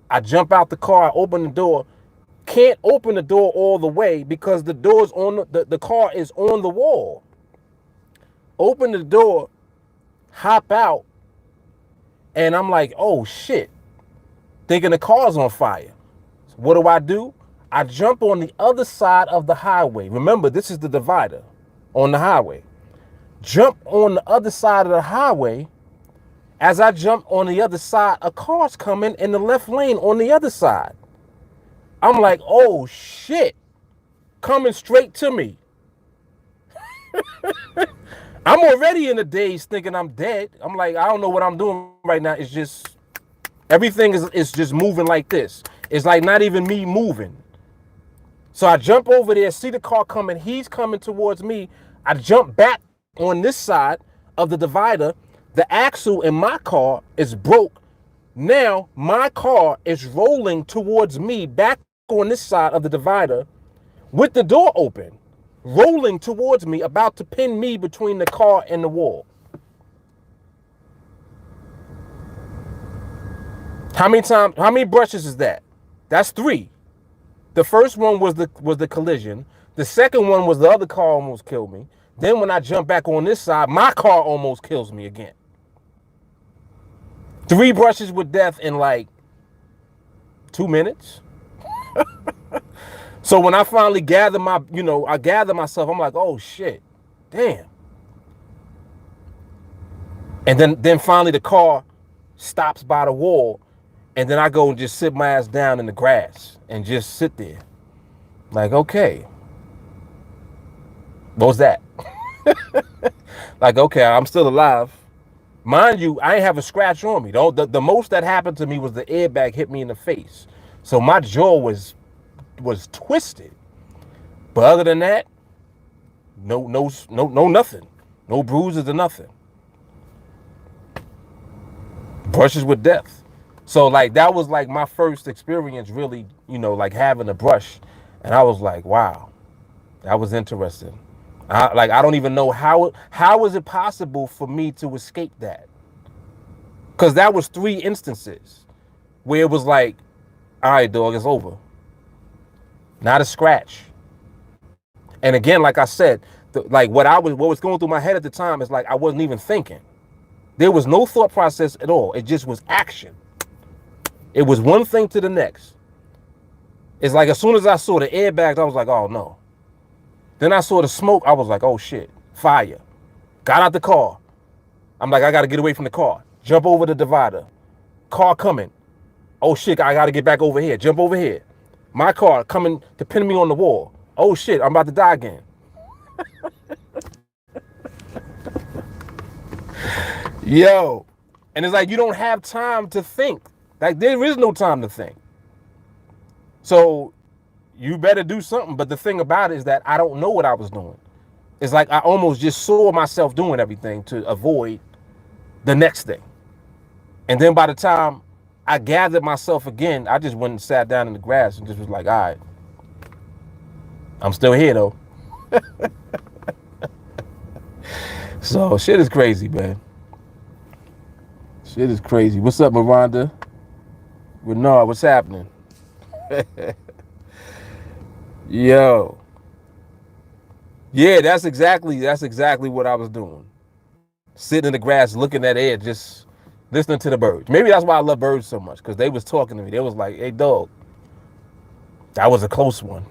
I jump out the car, I open the door. Can't open the door all the way because the door's on the car is on the wall. Open the door, hop out, and I'm like, oh shit, thinking the car's on fire. What do? I jump on the other side of the highway. Remember, this is the divider on the highway. Jump on the other side of the highway. As I jump on the other side, a car's coming in the left lane on the other side. I'm like, oh shit, coming straight to me. I'm already in a daze thinking I'm dead. I'm like, I don't know what I'm doing right now. It's just, everything is just moving like this. It's like not even me moving. So I jump over there, see the car coming. He's coming towards me. I jump back on this side of the divider. The axle in my car is broke. Now my car is rolling towards me back on this side of the divider with the door open, rolling towards me, about to pin me between the car and the wall. How many brushes is that? That's 3. The first one was the collision. The second one was the other car almost killed me. Then when I jump back on this side, my car almost kills me again. 3 brushes with death in like 2 minutes. So when I finally gather myself, I'm like, oh shit, damn. And then finally the car stops by the wall, and then I go and just sit my ass down in the grass and just sit there. Like, okay, what was that? Like, okay, I'm still alive. Mind you, I ain't have a scratch on me. The most that happened to me was the airbag hit me in the face. So my jaw was twisted. But other than that, no nothing. No bruises or nothing. Brushes with death. So like that was like my first experience really, like having a brush. And I was like, wow. That was interesting. I don't even know how is it possible for me to escape that? Because that was 3 instances where it was like, all right, dog, it's over. Not a scratch. And again, like I said, like what was going through my head at the time is like I wasn't even thinking. There was no thought process at all. It just was action. It was one thing to the next. It's like as soon as I saw the airbags, I was like, oh no. Then I saw the smoke. I was like, oh shit, fire. Got out the car. I'm like, I got to get away from the car. Jump over the divider. Car coming. Oh shit, I got to get back over here. Jump over here. My car coming to pin me on the wall. Oh shit, I'm about to die again. Yo. And it's like you don't have time to think. Like there is no time to think. So you better do something. But the thing about it is that I don't know what I was doing. It's like I almost just saw myself doing everything to avoid the next thing. And then by the time I gathered myself again, I just went and sat down in the grass and just was like, all right, I'm still here though. So shit is crazy, man. Shit is crazy. What's up, Miranda? Renard, what's happening? Yo. Yeah, that's exactly what I was doing. Sitting in the grass, looking at air, just listening to the birds. Maybe that's why I love birds so much, because they was talking to me. They was like, hey, dog, that was a close one.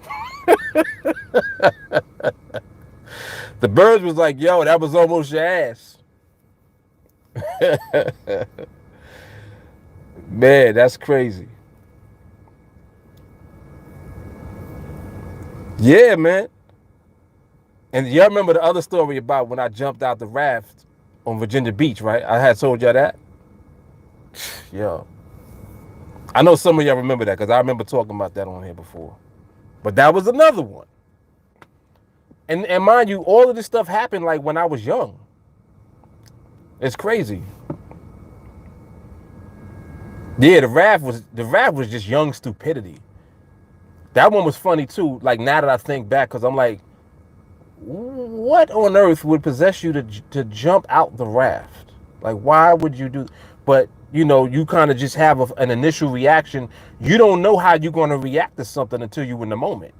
The birds was like, yo, that was almost your ass. Man, that's crazy. Yeah, man. And y'all remember the other story about when I jumped out the raft on Virginia Beach, right? I had told y'all that. Yo. I know some of y'all remember that because I remember talking about that on here before. But that was another one. And mind you, all of this stuff happened like when I was young. It's crazy. Yeah, the raft was just young stupidity. That one was funny too. Like now that I think back, because I'm like, what on earth would possess you to jump out the raft? Like, why would you do? But you know, you kind of just have an initial reaction. You don't know how you're going to react to something until you're in the moment.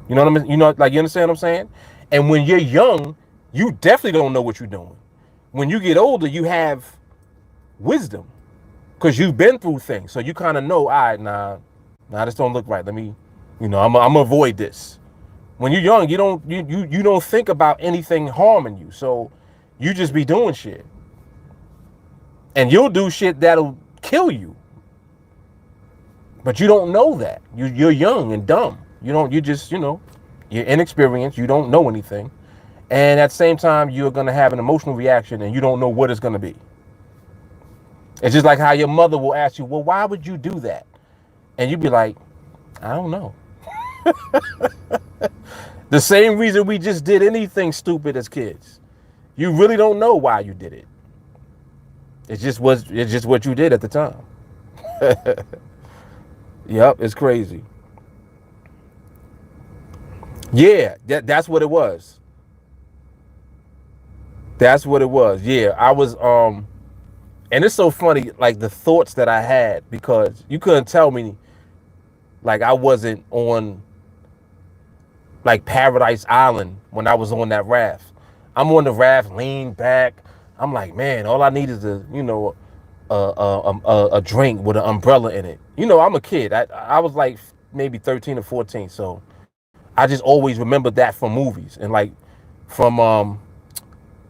You know what I mean? You know, like, you understand what I'm saying? And when you're young, you definitely don't know what you're doing. When you get older, you have wisdom because you've been through things. So you kind of know, all right, nah, this don't look right. Let me, I'm gonna avoid this. When you're young, you don't think about anything harming you. So you just be doing shit. And you'll do shit that'll kill you. But you don't know that. You're young and dumb. You're inexperienced. You don't know anything. And at the same time, you're going to have an emotional reaction and you don't know what it's going to be. It's just like how your mother will ask you, well, why would you do that? And you'd be like, I don't know. The same reason we just did anything stupid as kids. You really don't know why you did it. It's just what you did at the time. Yep, it's crazy. Yeah, that's what it was. That's what it was. Yeah, I was and it's so funny, like the thoughts that I had, because you couldn't tell me like I wasn't on like Paradise Island when I was on that raft. I'm on the raft, lean back. I'm like, man, all I need is a drink with an umbrella in it. I'm a kid. I was like maybe 13 or 14, so I just always remember that from movies and like from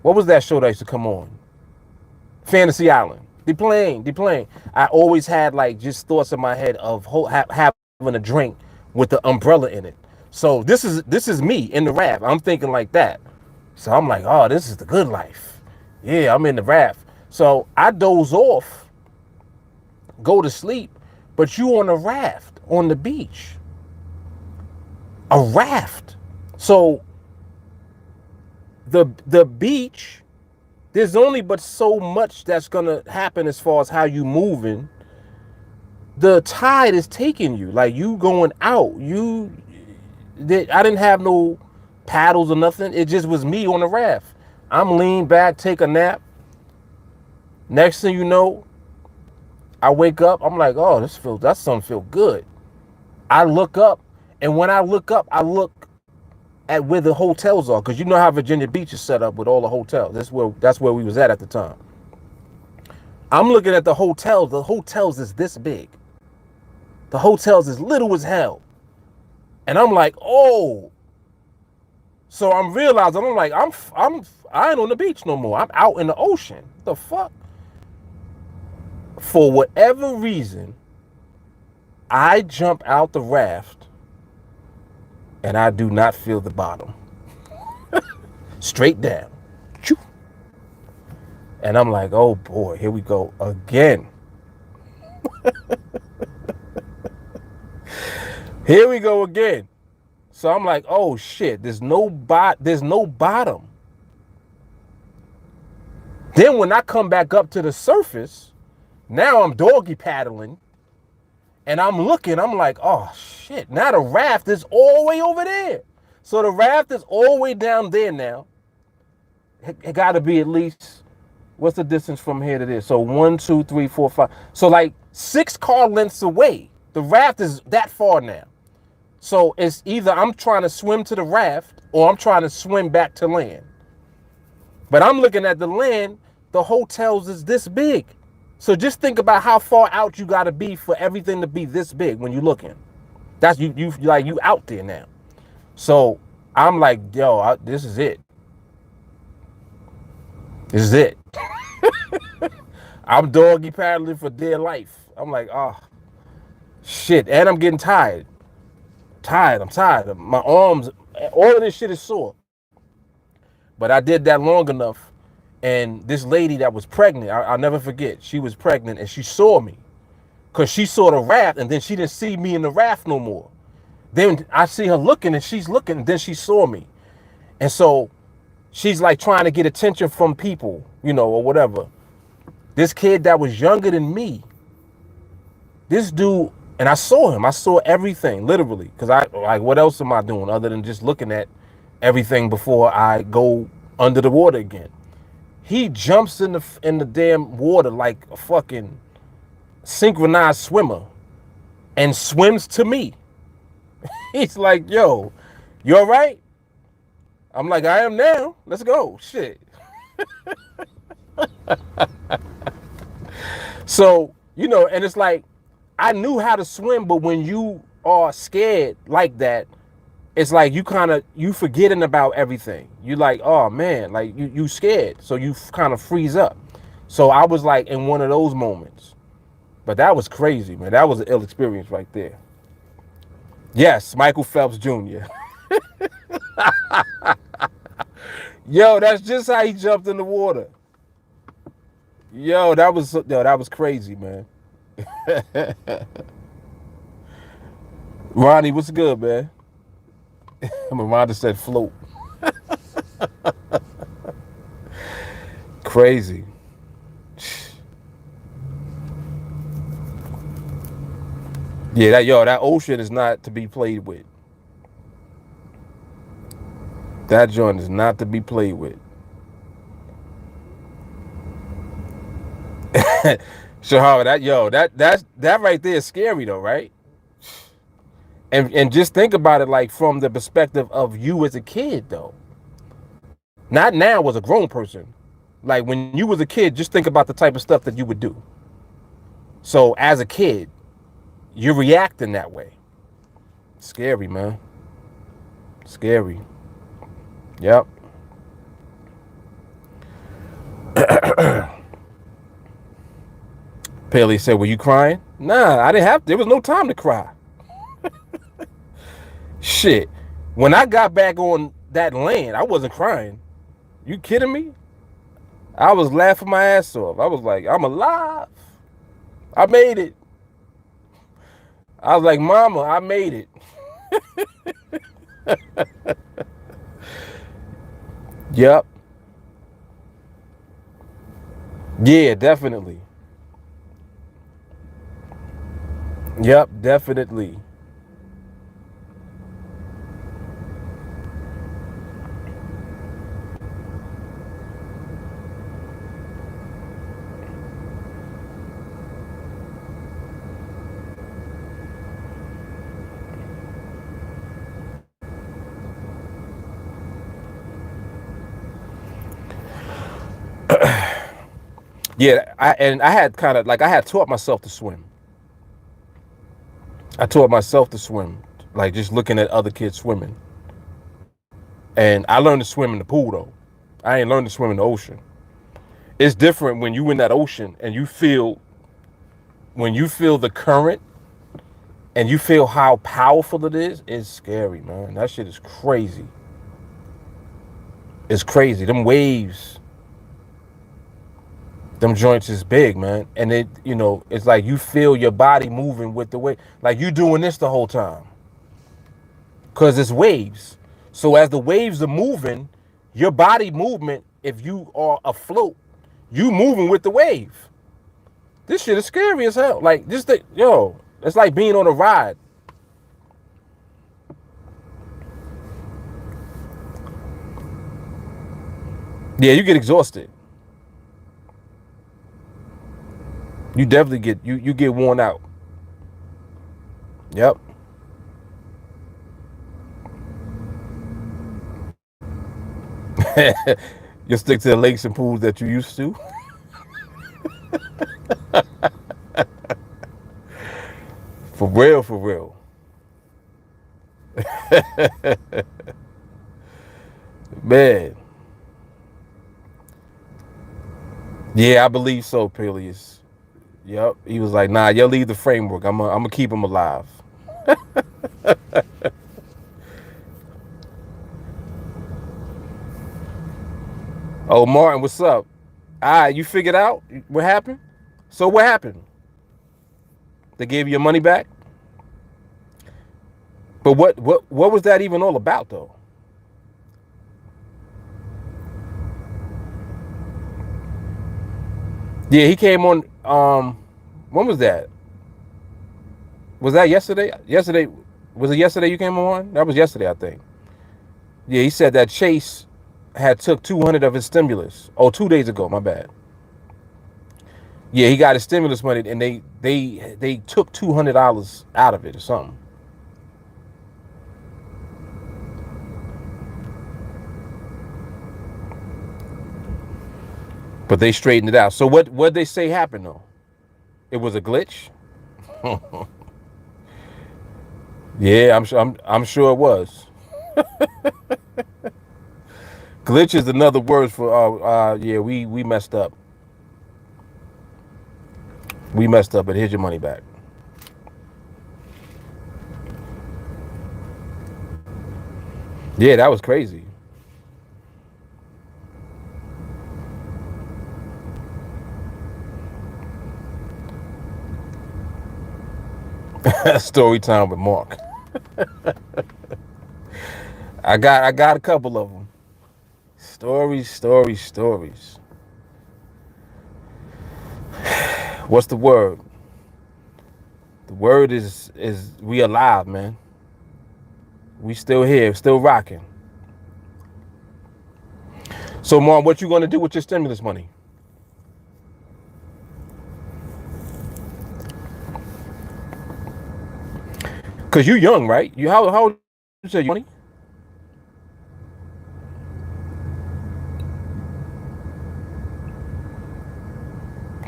what was that show that used to come on? Fantasy Island. The plane. I always had like just thoughts in my head of having a drink with the umbrella in it. So this is me in the raft. I'm thinking like that. So I'm like, oh, this is the good life. Yeah, I'm in the raft. So I doze off, go to sleep, but you on a raft on the beach. A raft. So the beach, there's only but so much that's gonna happen as far as how you moving. The tide is taking you, like you going out. I didn't have no paddles or nothing. It just was me on the raft. I'm lean back, take a nap. Next thing you know, I wake up. I'm like, oh, that something feel good. I look up, and when I look up, I look at where the hotels are, because you know how Virginia Beach is set up with all the hotels. That's where we was at the time. I'm looking at the hotels. The hotels is this big. The hotels is little as hell. And I'm like, oh. So I'm realizing, I'm like, I ain't on the beach no more. I'm out in the ocean. The fuck? For whatever reason, I jump out the raft and I do not feel the bottom. Straight down. And I'm like, oh boy, here we go again. Here we go again. So I'm like, oh shit, there's no bottom. Then when I come back up to the surface, now I'm doggy paddling, and I'm looking, I'm like, oh shit, now the raft is all the way over there. So the raft is all the way down there now. It gotta be at least, what's the distance from here to there? So 1, 2, 3, 4, 5. So like 6 car lengths away. The raft is that far now. So it's either I'm trying to swim to the raft or I'm trying to swim back to land. But I'm looking at the land, the hotels is this big. So just think about how far out you gotta be for everything to be this big when you're looking. That's you out there now. So I'm like, yo, this is it. This is it. I'm doggy paddling for dear life. I'm like, oh, shit. And I'm getting tired. I'm tired. My arms, all of this shit is sore. But I did that long enough. And this lady that was pregnant, I'll never forget, she was pregnant and she saw me. Because she saw the raft and then she didn't see me in the raft no more. Then I see her looking and she's looking and then she saw me. And so she's like trying to get attention from people, or whatever. This kid that was younger than me, this dude, and I saw him. I saw everything, literally. Because what else am I doing other than just looking at everything before I go under the water again? He jumps in the damn water like a fucking synchronized swimmer and swims to me. He's like, yo, you all right? I'm like, I am now. Let's go. Shit. So, and it's like, I knew how to swim, but when you are scared like that, it's like you forgetting about everything. You like, oh man, like you scared. So you kind of freeze up. So I was like in one of those moments. But that was crazy, man. That was an ill experience right there. Yes, Michael Phelps Jr. Yo, that's just how he jumped in the water. Yo, that was crazy, man. Ronnie, what's good, man? Miranda said float. Crazy. Yeah, that ocean is not to be played with. That joint is not to be played with. Shahara, that right there is scary though, right? And just think about it like from the perspective of you as a kid though. Not now as a grown person. Like when you was a kid, just think about the type of stuff that you would do. So as a kid, you're reacting that way. Scary, man. Scary. Yep. Paley said, were you crying? Nah, I didn't have, there was no time to cry. Shit. When I got back on that land, I wasn't crying. You kidding me? I was laughing my ass off. I was like, I'm alive. I made it. I was like, mama, I made it. Yep. Yeah, definitely. Yep, definitely. Yeah, I had kind of like I had taught myself to swim. I taught myself to swim, like just looking at other kids swimming. And I learned to swim in the pool though. I ain't learned to swim in the ocean. It's different when you in that ocean and you feel when you feel the current and you feel how powerful it is. It's scary, man. That shit is crazy. It's crazy. Them waves, them joints is big, man. And it, it's like you feel your body moving with the wave. Like you doing this the whole time. Cause it's waves. So as the waves are moving, your body movement, if you are afloat, you moving with the wave. This shit is scary as hell. Like this thing, it's like being on a ride. Yeah, you get exhausted. You definitely get you get worn out. Yep. You stick to the lakes and pools that you used to. For real, for real. Man. Yeah, I believe so, Peleus. Yep. He was like, nah, you leave the framework. I'm gonna keep him alive. Oh, Martin, what's up? All right, you figured out what happened? So what happened? They gave you your money back? But what was that even all about though? Yeah, he came on when was that? Was that yesterday? Yesterday was it yesterday you came on? That was yesterday, I think. Yeah, he said that Chase had took 200 of his stimulus. Oh, 2 days ago, my bad. Yeah, he got his stimulus money and they took $200 out of it or something. But they straightened it out. So what they say happened though? It was a glitch? Yeah, I'm sure it was. Glitch is another word for yeah, we messed up. We messed up, but here's your money back. Yeah, that was crazy. Story time with Mark. I got a couple of them. Stories, stories, stories. What's the word? The word is we alive, man. We still here, still rocking. So, Mark, what you gonna do with your stimulus money? Cause you young, right? You how old you say you 20?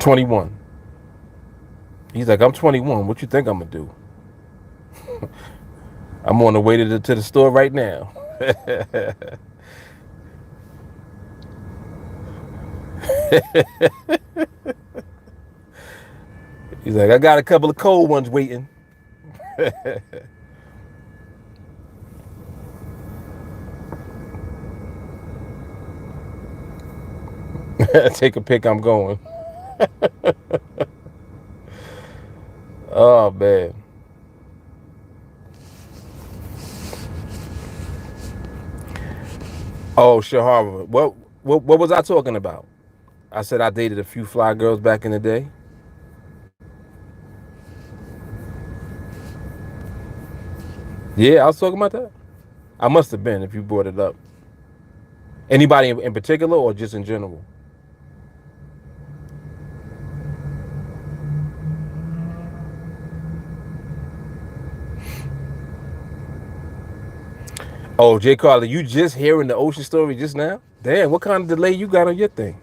21. He's like, I'm 21. What you think I'm gonna do? I'm on the way to the store right now. He's like, I got a couple of cold ones waiting. Take a pick, I'm going. Oh man. Oh, Shahara. What was I talking about? I said I dated a few fly girls back in the day. Yeah, I was talking about that. I must have been if you brought it up. Anybody in particular or just in general? Oh, Jay Carly, you just hearing the ocean story just now? Damn, what kind of delay you got on your thing?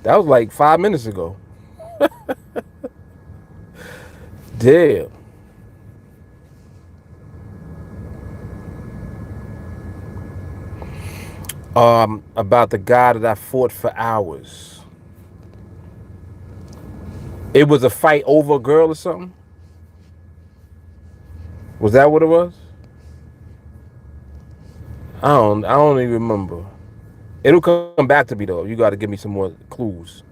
That was like 5 minutes ago. Damn. About the guy that I fought for hours. It was a fight over a girl or something? Was that what it was? I don't even remember. It'll come back to me though. You got to give me some more clues.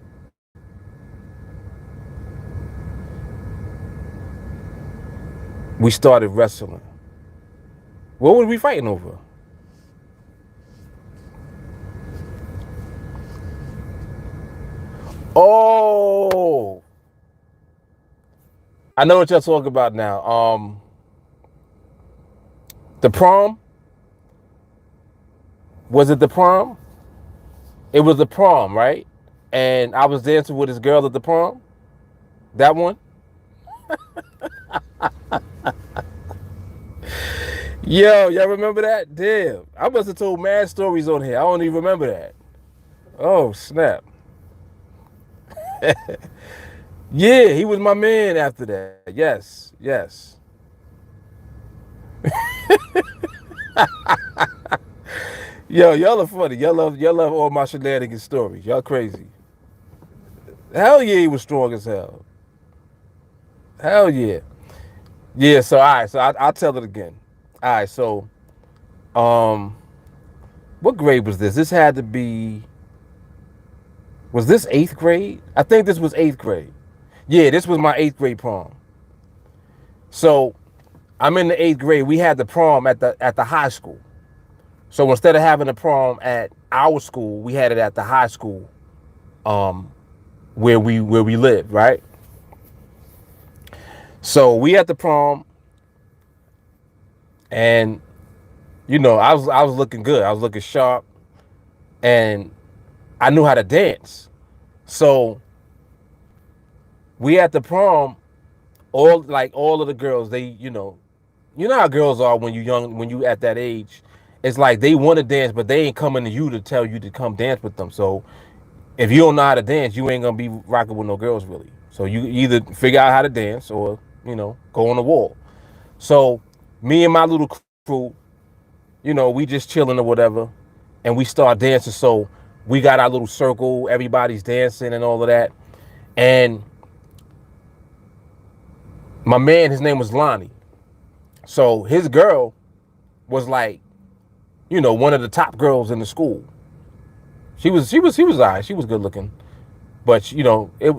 We started wrestling. What were we fighting over? Oh, I know what y'all talking about now. The prom? Was it the prom? It was the prom, right? And I was dancing with this girl at the prom. That one? Yo, y'all remember that? Damn. I must have told mad stories on here. I don't even remember that. Oh, snap. Yeah, he was my man after that. Yes, yes. Yo, y'all are funny. Y'all love all my shenanigans stories. Y'all crazy. Hell yeah, he was strong as hell. Hell yeah. Yeah, so all right, so I'll tell it again. All right, so um what grade was this? This had to be, was this 8th grade? I think this was 8th grade. Yeah, this was my 8th grade prom. So I'm in the 8th grade. We had the prom at the high school. So instead of having the prom at our school, we had it at the high school, um, where we lived, right? So we at the prom, and I was looking good. I was looking sharp, and I knew how to dance. So we at the prom, all of the girls, they you know how girls are when you young, when you at that age. It's like they want to dance, but they ain't coming to you to tell you to come dance with them. So if you don't know how to dance, you ain't gonna be rocking with no girls really. So you either figure out how to dance or go on the wall. So me and my little crew, we just chilling or whatever, and we start dancing. So we got our little circle, everybody's dancing and all of that. And my man, his name was Lonnie. So his girl was like, one of the top girls in the school. She was all right. She was good looking, but it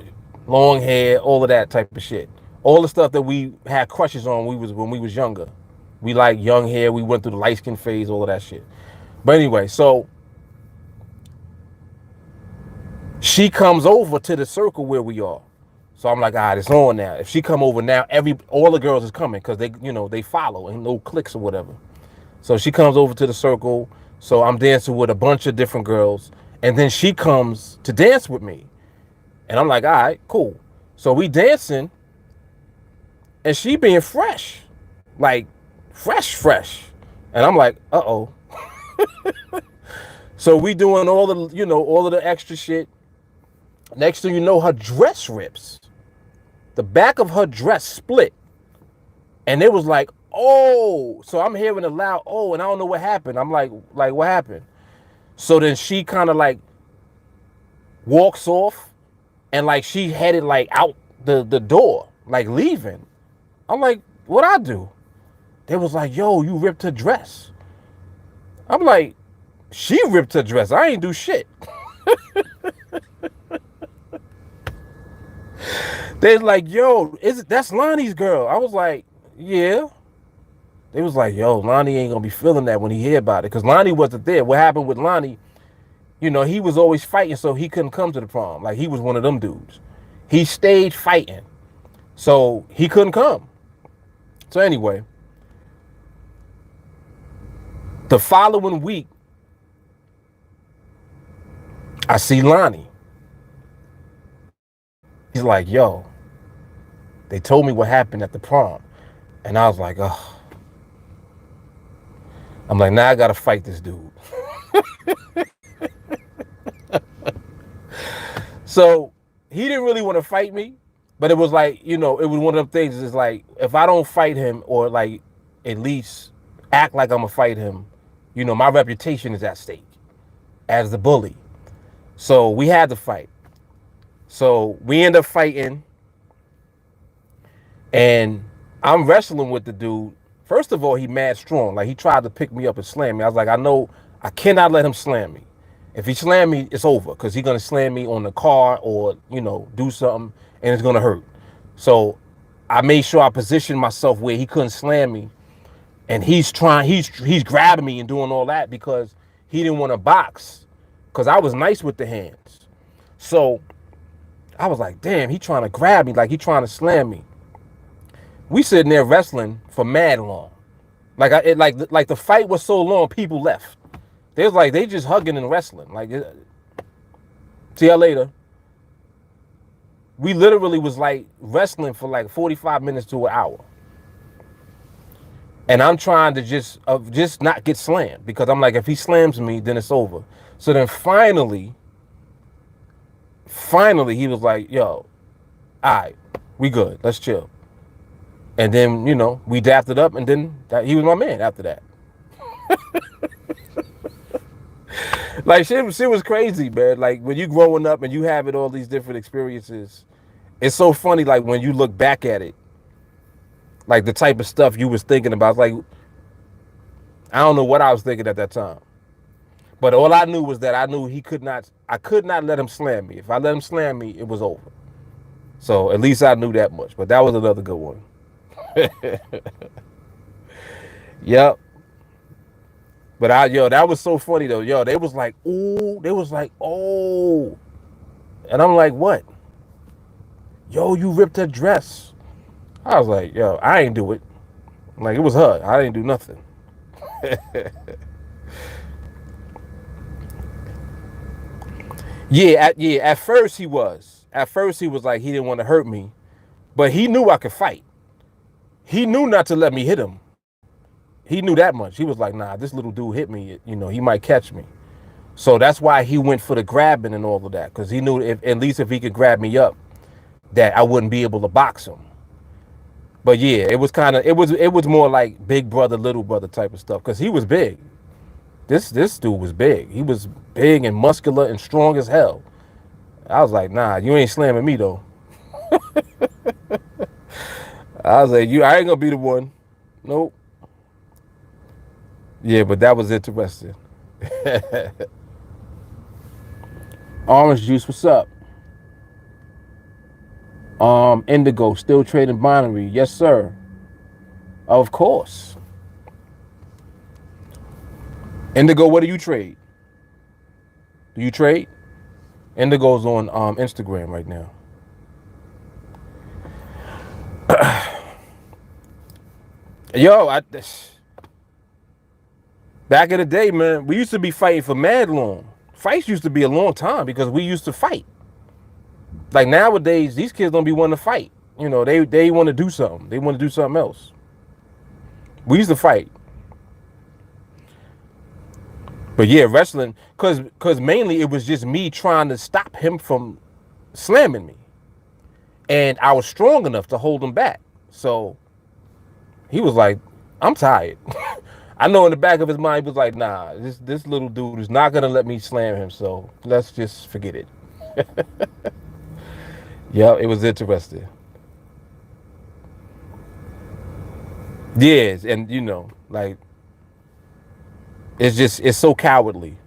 long hair, all of that type of shit. All the stuff that we had crushes on, when we was younger. We like young hair. We went through the light skin phase, all of that shit. But anyway, so she comes over to the circle where we are. So I'm like, all right, it's on now. If she come over now, all the girls is coming because they follow and no clicks or whatever. So she comes over to the circle. So I'm dancing with a bunch of different girls, and then she comes to dance with me, and I'm like, all right, cool. So we dancing, and she being fresh, like fresh, and I'm like, uh-oh. So we doing all of the extra shit. Next thing you know, her dress rips. The back of her dress split. And it was like, oh. So I'm hearing a loud, oh, and I don't know what happened. I'm like, what happened? So then she kind of like walks off, and like she headed like out the door, like leaving. I'm like, what I do? They was like, yo, you ripped her dress. I'm like, she ripped her dress. I ain't do shit. They like, yo, that's Lonnie's girl? I was like, yeah. They was like, yo, Lonnie ain't gonna be feeling that when he hear about it, because Lonnie wasn't there. What happened with Lonnie, he was always fighting, so he couldn't come to the prom. Like, he was one of them dudes. He stayed fighting, so he couldn't come. So anyway, the following week, I see Lonnie. He's like, yo, they told me what happened at the prom. And I was like, oh. I'm like, now I gotta fight this dude. So he didn't really want to fight me, but it was like, you know, it was one of them things. Is like, if I don't fight him, or like at least act like I'm gonna fight him, you know, my reputation is at stake as the bully. So we had to fight. So we end up fighting, and I'm wrestling with the dude. First of all, he mad strong. Like, he tried to pick me up and slam me. I was like, I know I cannot let him slam me. If he slam me, it's over, because he's gonna slam me on the car, or, you know, do something, and it's gonna hurt. So I made sure I positioned myself where he couldn't slam me. And he's grabbing me and doing all that because he didn't want to box, because I was nice with the hands. So I was like, damn, he trying to grab me, like he trying to slam me. We sitting there wrestling for mad long. Like the fight was so long, people left. They was like, they just hugging and wrestling. Like, see ya later. We literally was like wrestling for like 45 minutes to an hour. And I'm trying to just not get slammed, because I'm like, if he slams me, then it's over. So then finally he was like, yo, all right, we good. Let's chill. And then, you know, we dapped it up, and then he was my man after that. Like, shit was crazy, man. Like, when you growing up and you having all these different experiences, it's so funny, like, when you look back at it, like the type of stuff you was thinking about. It's like, I don't know what I was thinking at that time. But all I knew was that I knew I could not let him slam me. If I let him slam me, it was over. So at least I knew that much. But that was another good one. Yep. But that was so funny though. Yo, they was like, ooh, they was like, oh. And I'm like, what? Yo, you ripped her dress. I was like, yo, I ain't do it. Like, it was her. I didn't do nothing. At first he was. At first he was like, he didn't want to hurt me. But he knew I could fight. He knew not to let me hit him. He knew that much. He was like, nah, this little dude hit me. You know, he might catch me. So that's why he went for the grabbing and all of that. Because he knew, at least if he could grab me up, that I wouldn't be able to box him. But yeah, it was kind of, it was more like big brother, little brother type of stuff. Because he was big. This dude was big. He was big and muscular and strong as hell. I was like, nah, you ain't slamming me though. I was like, I ain't gonna be the one. Nope. Yeah, but that was interesting. Orange juice, what's up? Indigo, still trading binary. Yes, sir. Of course. Indigo, what do you trade? Do you trade? Indigo's on Instagram right now. Yo, back in the day, man, we used to be fighting for mad long. Fights used to be a long time because we used to fight. Like, nowadays, these kids don't be wanting to fight. You know, they want to do something. They want to do something else. We used to fight. But yeah, wrestling, cause mainly it was just me trying to stop him from slamming me. And I was strong enough to hold him back. So he was like, I'm tired. I know in the back of his mind, he was like, nah, this little dude is not gonna let me slam him, so let's just forget it. Yeah, it was interesting. Yes, and you know, like, it's so cowardly.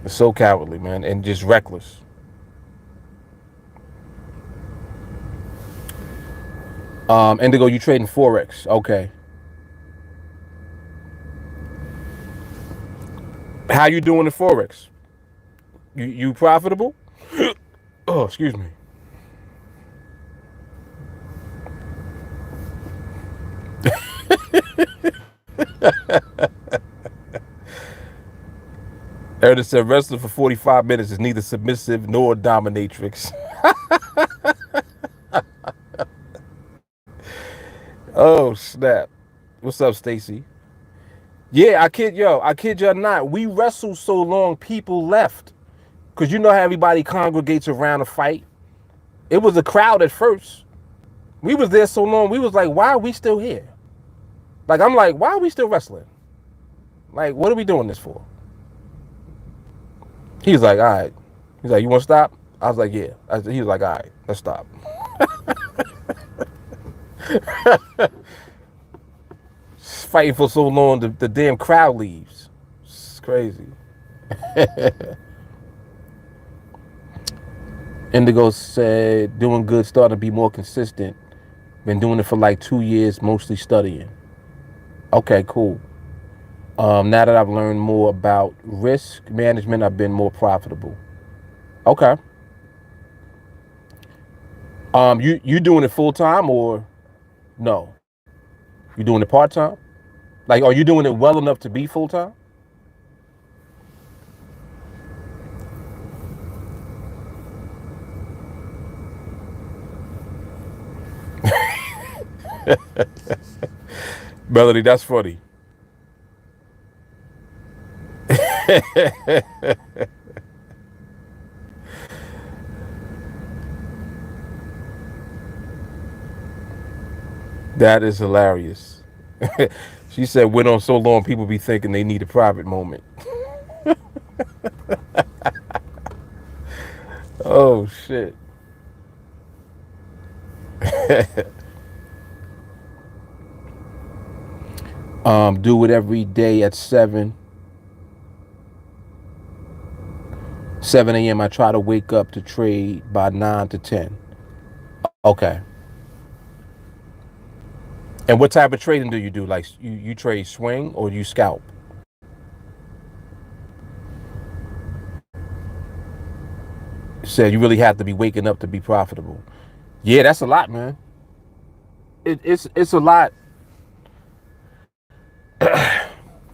It's so cowardly, man, and just reckless. Indigo, you trading Forex. Okay. How you doing in Forex? You profitable? Oh, excuse me. Ernest said, wrestling for 45 minutes is neither submissive nor dominatrix. Oh, snap. What's up, Stacy? Yeah, I kid you not. We wrestled so long, people left. because you know how everybody congregates around a fight. It was a crowd at first. We was there so long. We was like, why are we still here? Like, I'm like, why are we still wrestling? Like, what are we doing this for? He was like, all right. He's like, you want to stop? I was like, yeah. He was like, all right, let's stop. Fighting for so long, the damn crowd leaves. It's crazy. Indigo said, doing good, starting to be more consistent. Been doing it for like 2 years, mostly studying. Okay, cool. Now that I've learned more about risk management, I've been more profitable. Okay. You doing it full time or no? You doing it part time? Like, are you doing it well enough to be full time? Melody, that's funny. That is hilarious. She said, went on so long, people be thinking they need a private moment. Oh, shit. Do it every day at 7 a.m. I try to wake up to trade by 9 to 10. Okay. And what type of trading do you do? Like, you trade swing or you scalp? Said you really have to be waking up to be profitable. Yeah, that's a lot, man. It's a lot.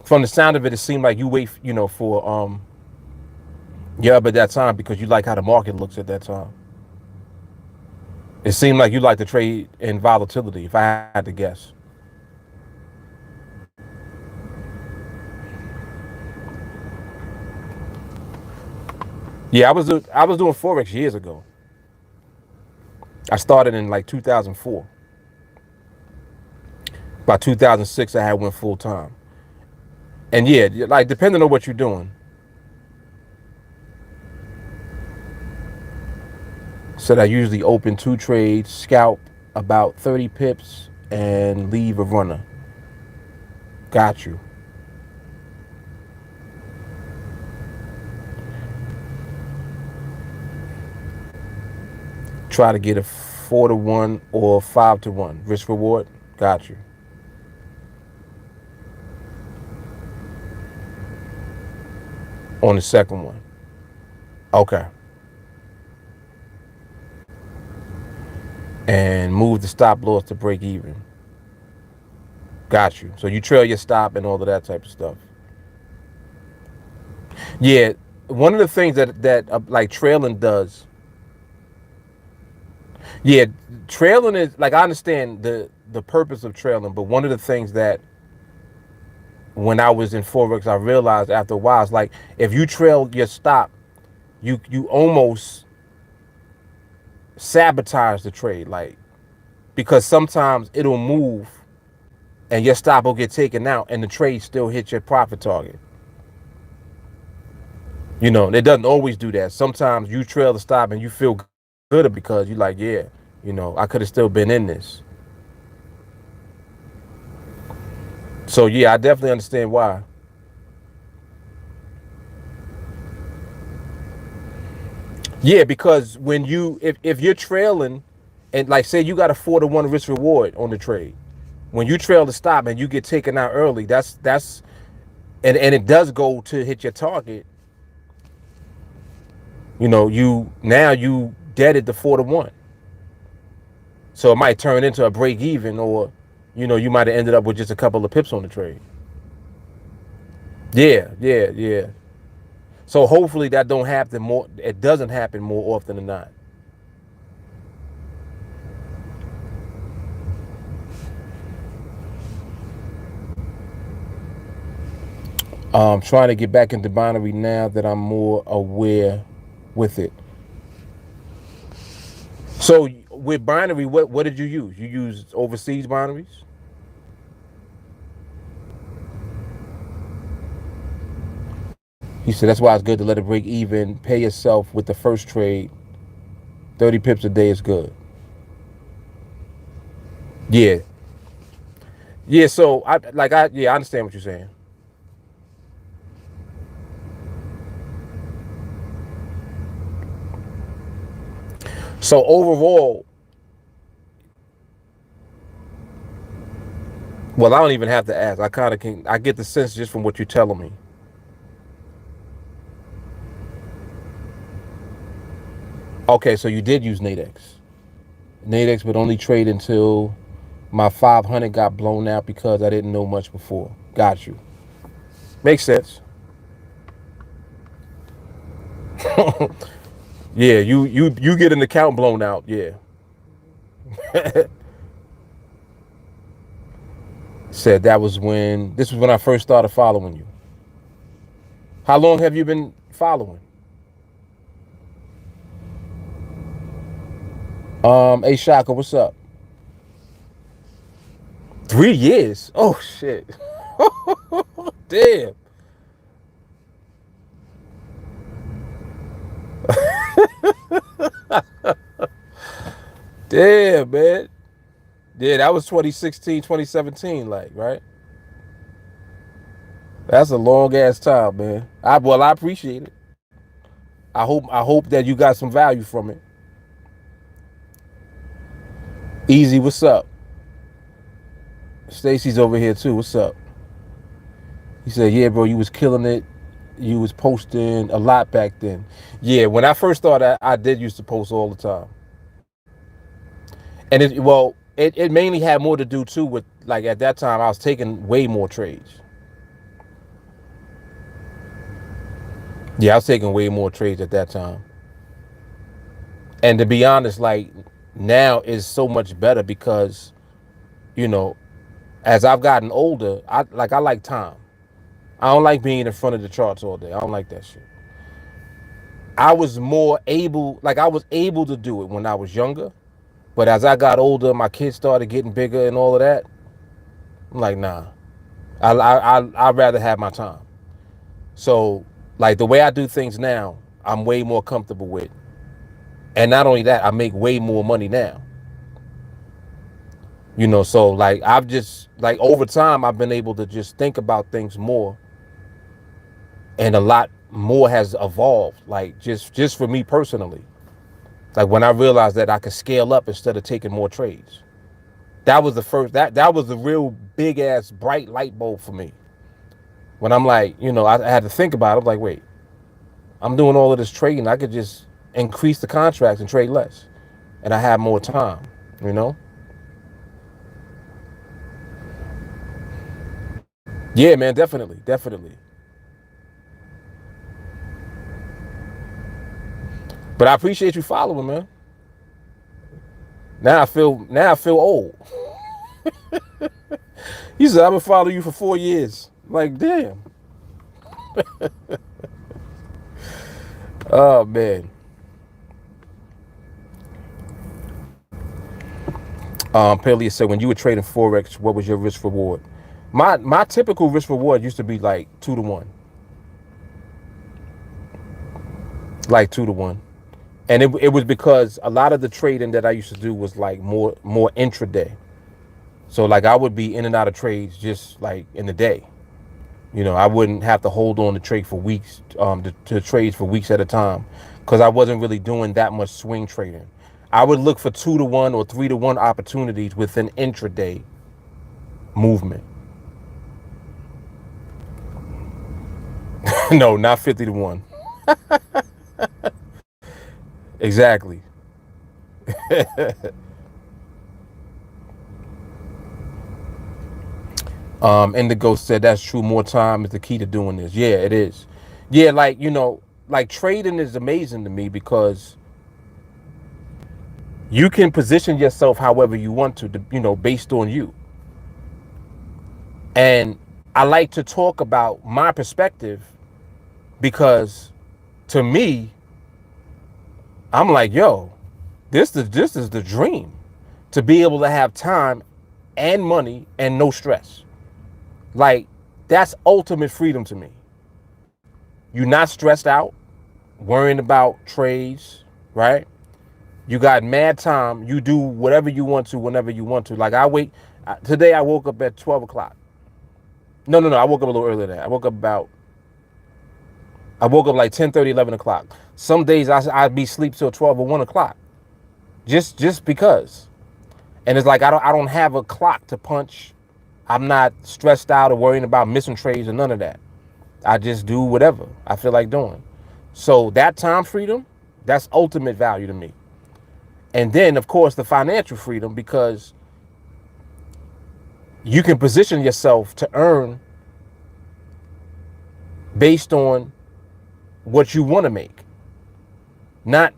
From the sound of it, it seemed like you wait, for yeah, but that time because you like how the market looks at that time. It seemed like you like to trade in volatility, if I had to guess. Yeah, I was doing Forex years ago. I started in like 2004. By 2006, I had went full time. And yeah, like depending on what you're doing. Said I usually open 2 trades, scalp about 30 pips, and leave a runner. Got you. Try to get a 4-to-1 or 5-to-1 risk reward. Got you. On the second one. Okay. And move the stop loss to break even. Got you. So you trail your stop and all of that type of stuff. Yeah, one of the things that like trailing does. Yeah, trailing is like I understand the purpose of trailing, but one of the things that when I was in Forex, I realized after a while, it's like if you trail your stop, you almost sabotage the trade, like because sometimes it'll move and your stop will get taken out and the trade still hit your profit target. It doesn't always do that. Sometimes you trail the stop and you feel good because you're like, yeah, I could have still been in this. So yeah, I definitely understand why. Yeah, because when if you're trailing and like say you got a 4-to-1 risk reward on the trade, when you trail the stop and you get taken out early, that's and it does go to hit your target. You deaded the 4-to-1. So it might turn into a break even or you might have ended up with just a couple of pips on the trade. Yeah, yeah, yeah. So hopefully that don't happen more. It doesn't happen more often than not. Trying to get back into binary now that I'm more aware with it. So with binary, what did you use? You used overseas binaries? He said that's why it's good to let it break even. Pay yourself with the first trade. 30 pips a day is good. Yeah. Yeah, so I understand what you're saying. So overall, well, I don't even have to ask. I kind of can. I get the sense just from what you're telling me. Okay, so you did use NADEX. NADEX would only trade until my 500 got blown out because I didn't know much before. Got you. Makes sense. Yeah, you get an account blown out. Yeah. Said that was when this was when I first started following you. How long have you been following? Hey Shaka, what's up? 3 years? Oh shit. Damn. Damn, man. Yeah, that was 2016, 2017, like, right? That's a long ass time, man. I appreciate it. I hope that you got some value from it. Easy, what's up? Stacy's over here too. What's up? He said, "Yeah, bro, you was killing it. You was posting a lot back then." Yeah, when I first started, I did used to post all the time, and it mainly had more to do too with like at that time I was taking way more trades. Yeah, I was taking way more trades at that time, and to be honest, like now is so much better because you know as I've gotten older, I like time. I don't like being in front of the charts all day. I don't like that shit. I was able to do it when I was younger, but as I got older, my kids started getting bigger and all of that. I'm like, nah, I'd rather have my time. So, like the way I do things now, I'm way more comfortable with, and not only that, I make way more money now. So like I've just like over time, I've been able to just think about things more, and a lot more has evolved. Like just for me personally, like when I realized that I could scale up instead of taking more trades. That was the first that was the real big ass bright light bulb for me. When I'm like, I had to think about it. I'm like, wait, I'm doing all of this trading. I could just increase the contracts and trade less. And I have more time, you know? Yeah, man, definitely, definitely. But I appreciate you following, man. Now I feel old. You said I've been following you for 4 years. Like, damn. Oh man. Pelia said when you were trading Forex, what was your risk reward? My typical risk reward used to be like 2 to 1. Like 2 to 1. And it was because a lot of the trading that I used to do was like more intraday. So like I would be in and out of trades just like in the day. I wouldn't have to hold on to trade for weeks, to trades for weeks at a time, because I wasn't really doing that much swing trading. I would look for 2 to 1 or 3 to 1 opportunities within intraday movement. No, not 50 to 1. Exactly. Indigo said that's true. More time is the key to doing this. Yeah, it is. Yeah, like like trading is amazing to me because you can position yourself however you want to, based on you. And I like to talk about my perspective because to me, I'm like, yo, this is the dream, to be able to have time and money and no stress. Like, that's ultimate freedom to me. You're not stressed out worrying about trades, right? You got mad time. You do whatever you want to whenever you want to. Like, today I woke up at 12 o'clock. No. I woke up a little earlier than that. I woke up like 10:30, 11 o'clock. Some days I'd be asleep till 12 or 1 o'clock. Just because. And it's like I don't have a clock to punch. I'm not stressed out or worrying about missing trades or none of that. I just do whatever I feel like doing. So that time freedom, that's ultimate value to me. And then, of course, the financial freedom, because you can position yourself to earn based on what you want to make, not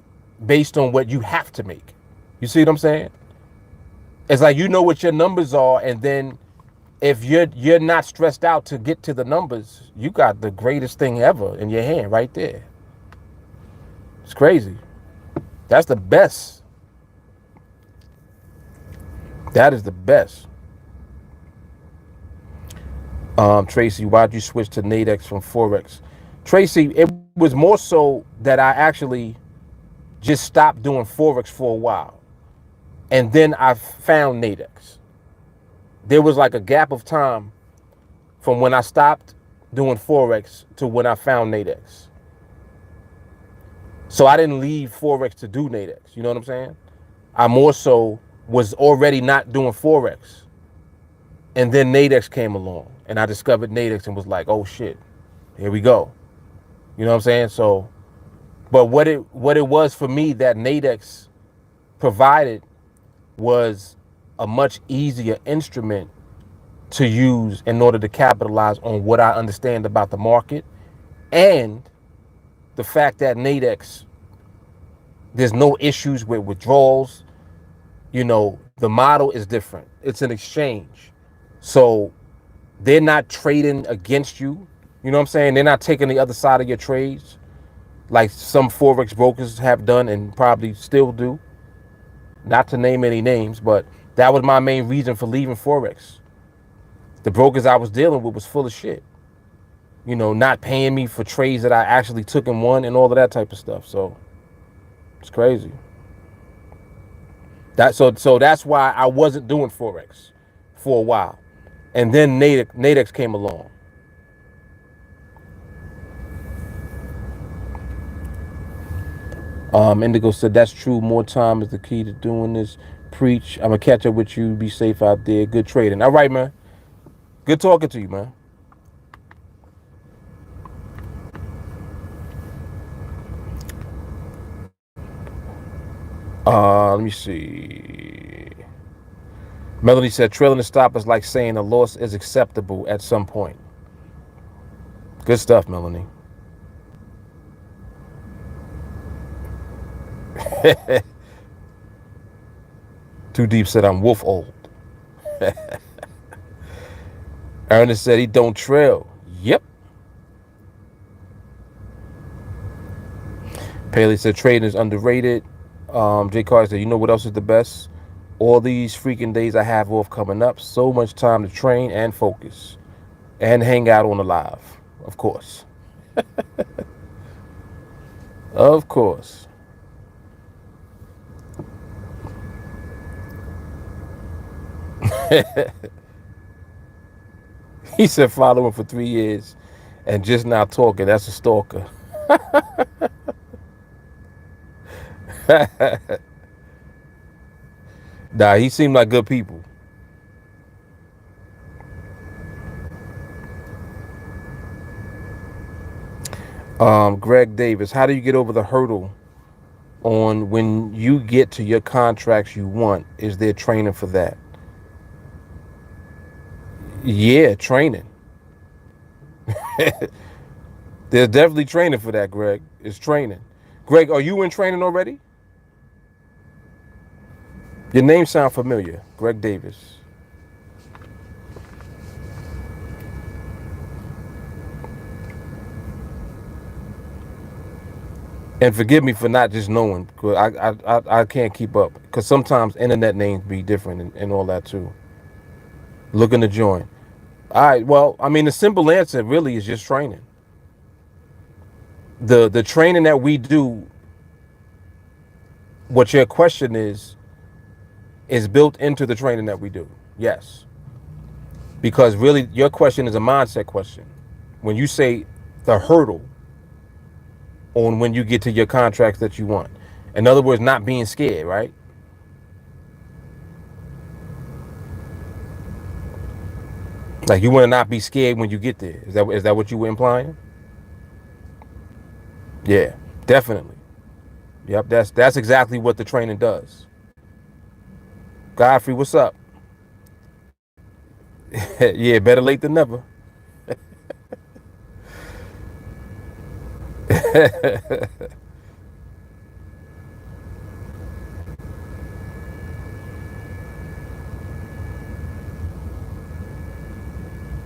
based on what you have to make. You see what I'm saying? It's like, you know what your numbers are, and then if you're not stressed out to get to the numbers, you got the greatest thing ever in your hand right there. It's crazy. That's the best. That is the best. Tracy, why'd you switch to NADEX from Forex? Tracy, it was more so that I actually just stopped doing Forex for a while. And then I found NADEX. There was like a gap of time from when I stopped doing Forex to when I found NADEX. So I didn't leave Forex to do NADEX. You know what I'm saying? I more so was already not doing Forex. And then NADEX came along, and I discovered NADEX and was like, oh shit, here we go. You know what I'm saying? So, but what it was for me that NADEX provided was a much easier instrument to use in order to capitalize on what I understand about the market, and the fact that NADEX, there's no issues with withdrawals. You know, the model is different. It's an exchange. So they're not trading against you. You know what I'm saying? They're not taking the other side of your trades like some Forex brokers have done and probably still do. Not to name any names, but that was my main reason for leaving Forex. The brokers I was dealing with was full of shit. You know, not paying me for trades that I actually took and won and all of that type of stuff. So it's crazy. So that's why I wasn't doing Forex for a while. And then NADEX came along. Indigo said, that's true. More time is the key to doing this. Preach. I'm going to catch up with you. Be safe out there. Good trading. All right, man. Good talking to you, man. Let me see. Melody said, trailing the stop is like saying a loss is acceptable at some point. Good stuff, Melanie. Too Deep said, I'm wolf old. Ernest said he don't trail. Yep. Paley said trading is underrated. Jay Carter said, you know what else is the best? All these freaking days I have off coming up. So much time to train and focus. And hang out on the live. Of course. Of course. He said follow him for 3 years and just not talking. That's a stalker. Nah, he seemed like good people. Greg Davis, how do you get over the hurdle on when you get to your contracts you want? Is there training for that? Yeah, training. There's definitely training for that, Greg. It's training. Greg, are you in training already? Your name sounds familiar. Greg Davis. And forgive me for not just knowing, because I can't keep up. Because sometimes internet names be different and all that too. Looking to join. All right. Well, I mean, the simple answer really is just training. The training that we do. What your question is built into the training that we do. Yes, because really your question is a mindset question. When you say the hurdle on when you get to your contracts that you want, in other words, not being scared, right? Like you want to not be scared when you get there. Is that what you were implying? Yeah, definitely. Yep, that's exactly what the training does. Godfrey, what's up? Yeah, better late than never.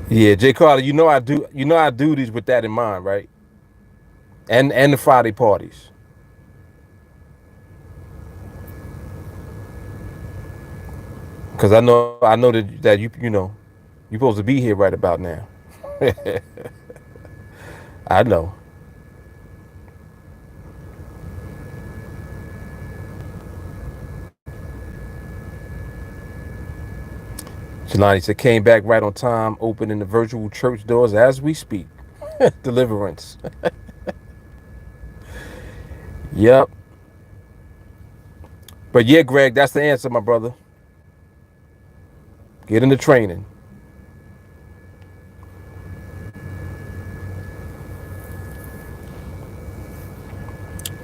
Yeah, Jay Carter, you know I do. You know I do these with that in mind, right? And the Friday parties, because I know that you you're supposed to be here right about now. I know. Jelani said came back right on time, opening the virtual church doors as we speak. Deliverance. Yep. But yeah, Greg, that's the answer, my brother. Get into training.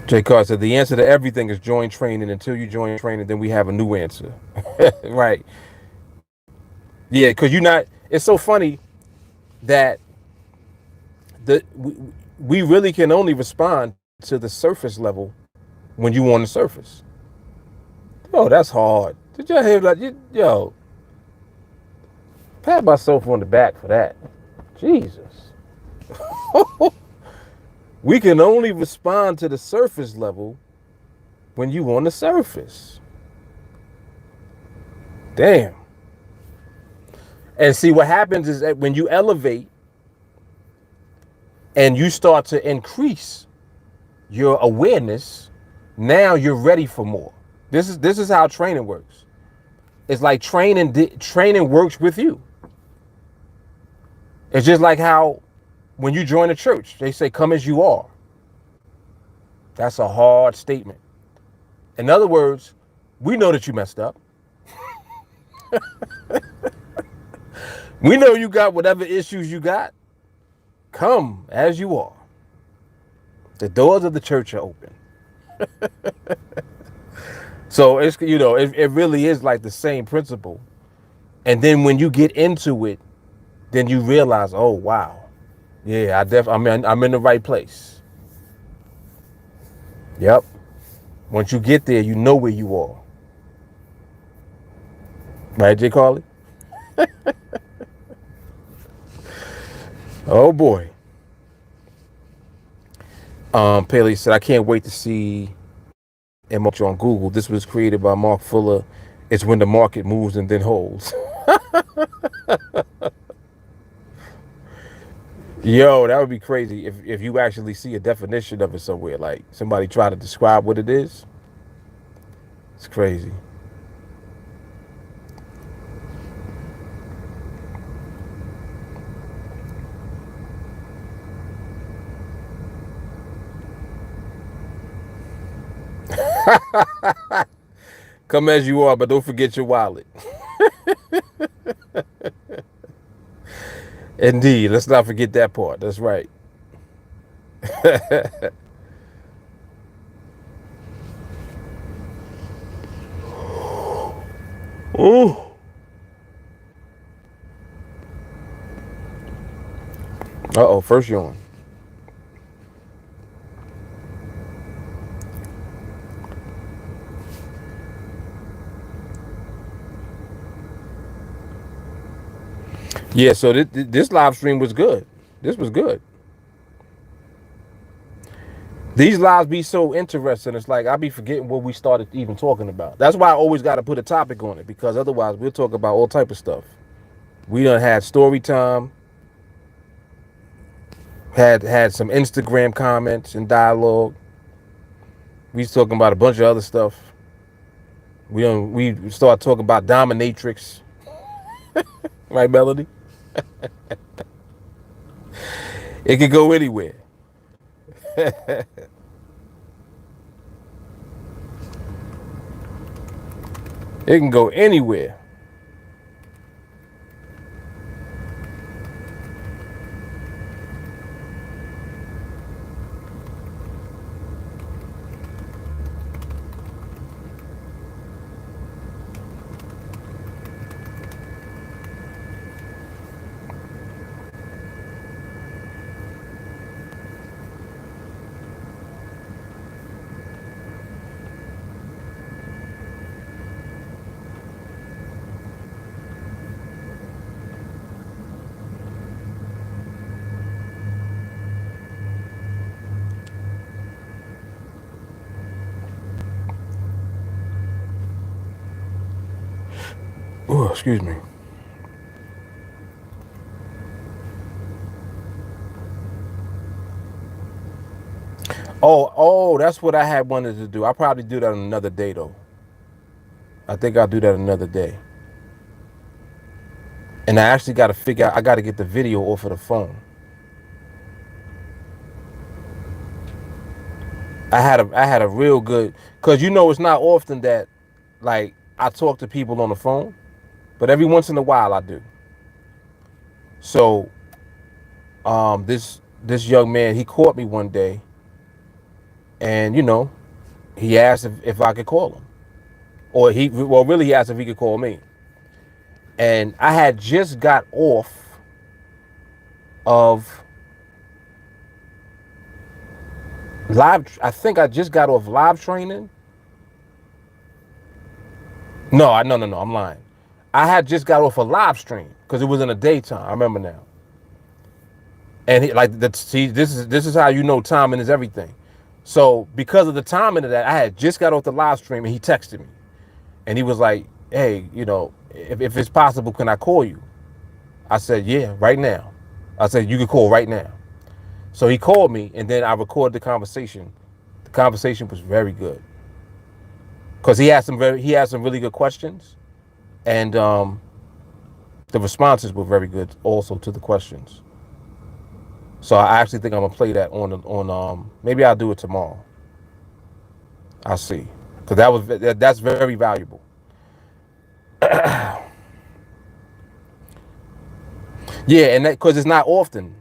Jay Carr said the answer to everything is join training. Until you join training, then we have a new answer. Right. Yeah, because you're not. It's so funny that the we really can only respond to the surface level when you on the surface. Oh, that's hard. Did y'all hear that? Yo, pat myself on the back for that. Jesus. We can only respond to the surface level when you on the surface. Damn. And see what happens is that when you elevate and you start to increase your awareness, now you're ready for more. This is how training works. It's like training works with you. It's just like how when you join a church, they say come as you are. That's a hard statement. In other words, we know that you messed up. We know you got whatever issues you got. Come as you are. The doors of the church are open. So it really is like the same principle. And then when you get into it, then you realize, oh wow, yeah, I'm in the right place. Yep. Once you get there, you know where you are. Right, Jay Carly? Oh boy. Paley said, I can't wait to see MOH on Google. This was created by Mark Fuller. It's when the market moves and then holds. Yo, that would be crazy if you actually see a definition of it somewhere. Like somebody try to describe what it is. It's crazy. Come as you are, but don't forget your wallet. Indeed. Let's not forget that part. That's right. Ooh. Uh-oh, first yawn. Yeah, so this live stream was good. This was good. These lives be so interesting. It's like I be forgetting what we started even talking about. That's why I always got to put a topic on it, because otherwise we'll talk about all type of stuff. We done had story time, had some Instagram comments and dialogue. We was talking about a bunch of other stuff. We start talking about dominatrix, right, Melody? It could go anywhere. It can go anywhere. Oh, excuse me. Oh, that's what I had wanted to do. I'll probably do that on another day, though. I think I'll do that another day. And I actually got to figure out, I got to get the video off of the phone. I had a real good, because it's not often that, like, I talk to people on the phone, but every once in a while I do. So, this young man, he caught me one day, and he asked if I could call him, or really he asked if he could call me, and I had just got off of live. I think I just got off live training. No, I'm lying. I had just got off a live stream because it was in the daytime. I remember now. And see, this is how timing is everything. So because of the timing of that, I had just got off the live stream and he texted me, and he was like, "Hey, if it's possible, can I call you?" I said, "Yeah, right now." I said, "You can call right now." So he called me, and then I recorded the conversation. The conversation was very good because he had some really good questions, and the responses were very good also to the questions. So I actually think I'm gonna play that on maybe I'll do it tomorrow. I'll see, because that's very valuable. Yeah, and that because it's not often,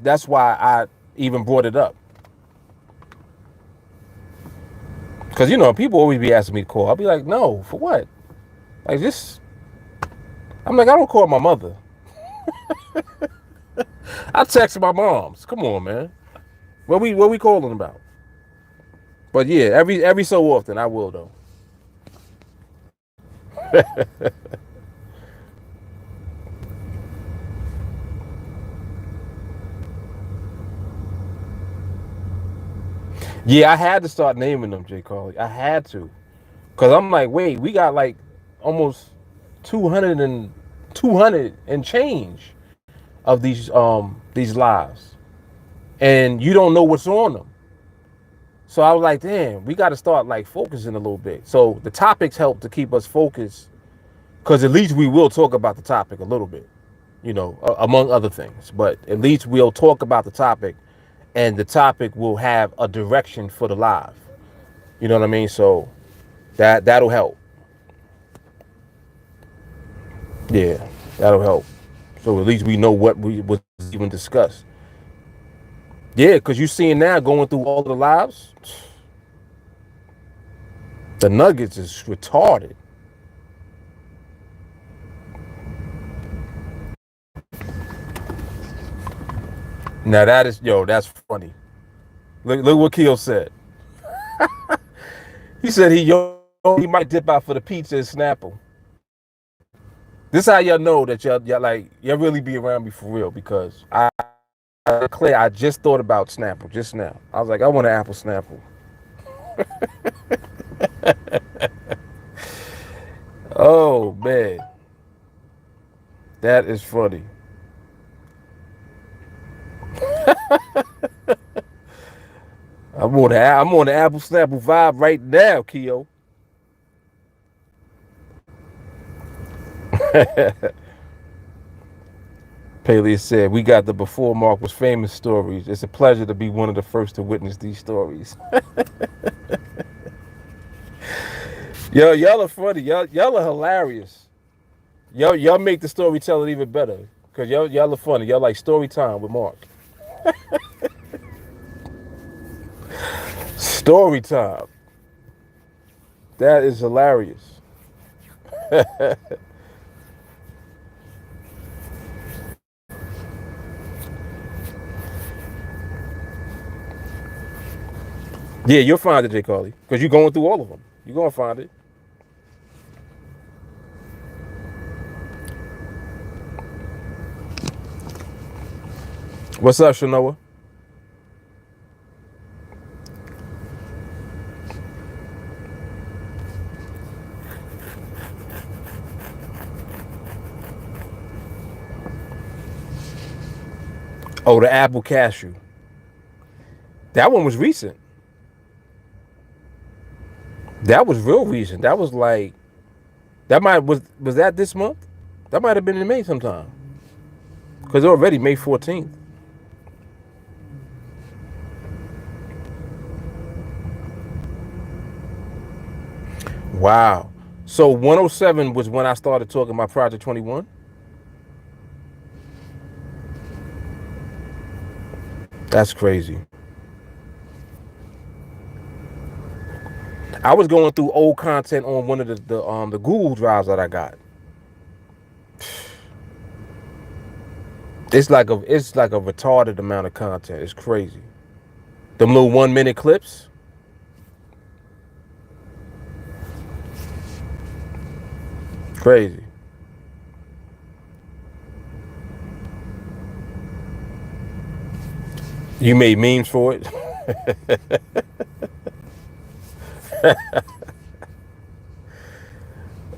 that's why I even brought it up. Because people always be asking me to call. I'll be like, no, for what? Like I'm like, I don't call my mother. I text my moms. Come on, man. What we calling about? But yeah, every so often I will though. Yeah, I had to start naming them, J. Carly. I had to, cause I'm like, wait, we got like almost 200 and change of these lives, and you don't know what's on them. So I was like, damn, we got to start like focusing a little bit. So the topics help to keep us focused, because at least we will talk about the topic a little bit, among other things. But at least we'll talk about the topic, and the topic will have a direction for the live. You know what I mean? So that'll help. Yeah, that'll help. So at least we know what was even discussed. Yeah, because you're seeing now going through all the lives, the nuggets is retarded. Now that's funny. Look what Keel said. He said he might dip out for the pizza and Snapple. This is how y'all know that y'all really be around me for real, because I I declare, I just thought about Snapple just now. I was like, I want an Apple Snapple. Oh man, that is funny. I'm on the Apple Snapple vibe right now, Keo. Paley said, we got the before Mark was famous stories. It's a pleasure to be one of the first to witness these stories. Yo, y'all are funny. Y'all are hilarious. Y'all make the storytelling even better. Cause y'all are funny. Y'all like story time with Mark. Story time. That is hilarious. Yeah, you'll find it, J. Carly. Because you're going through all of them. You're going to find it. What's up, Shanoa? Oh, the Apple Cashew. That one was recent. That was real recent. That was like, was that this month? That might have been in May sometime. Because already May 14th. Wow. So 107 was when I started talking about Project 21. That's crazy. I was going through old content on one of the Google drives that I got. It's like a retarded amount of content. It's crazy. Them little 1 minute clips. Crazy. You made memes for it.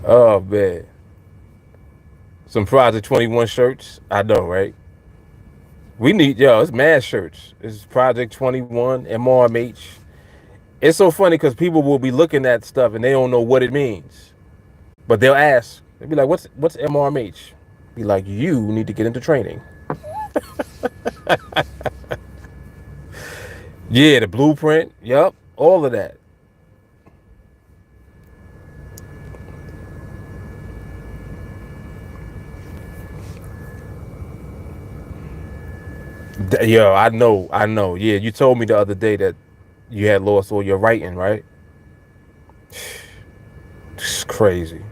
Oh man. Some Project 21 shirts. I know, right? We need, it's mad shirts. It's Project 21, MRMH. It's so funny because people will be looking at stuff and they don't know what it means. But they'll ask, they'll be like, what's MRMH? Be like, you need to get into training. Yeah, the blueprint. Yup. All of that. Yo, I know. Yeah, you told me the other day that you had lost all your writing, right? It's crazy.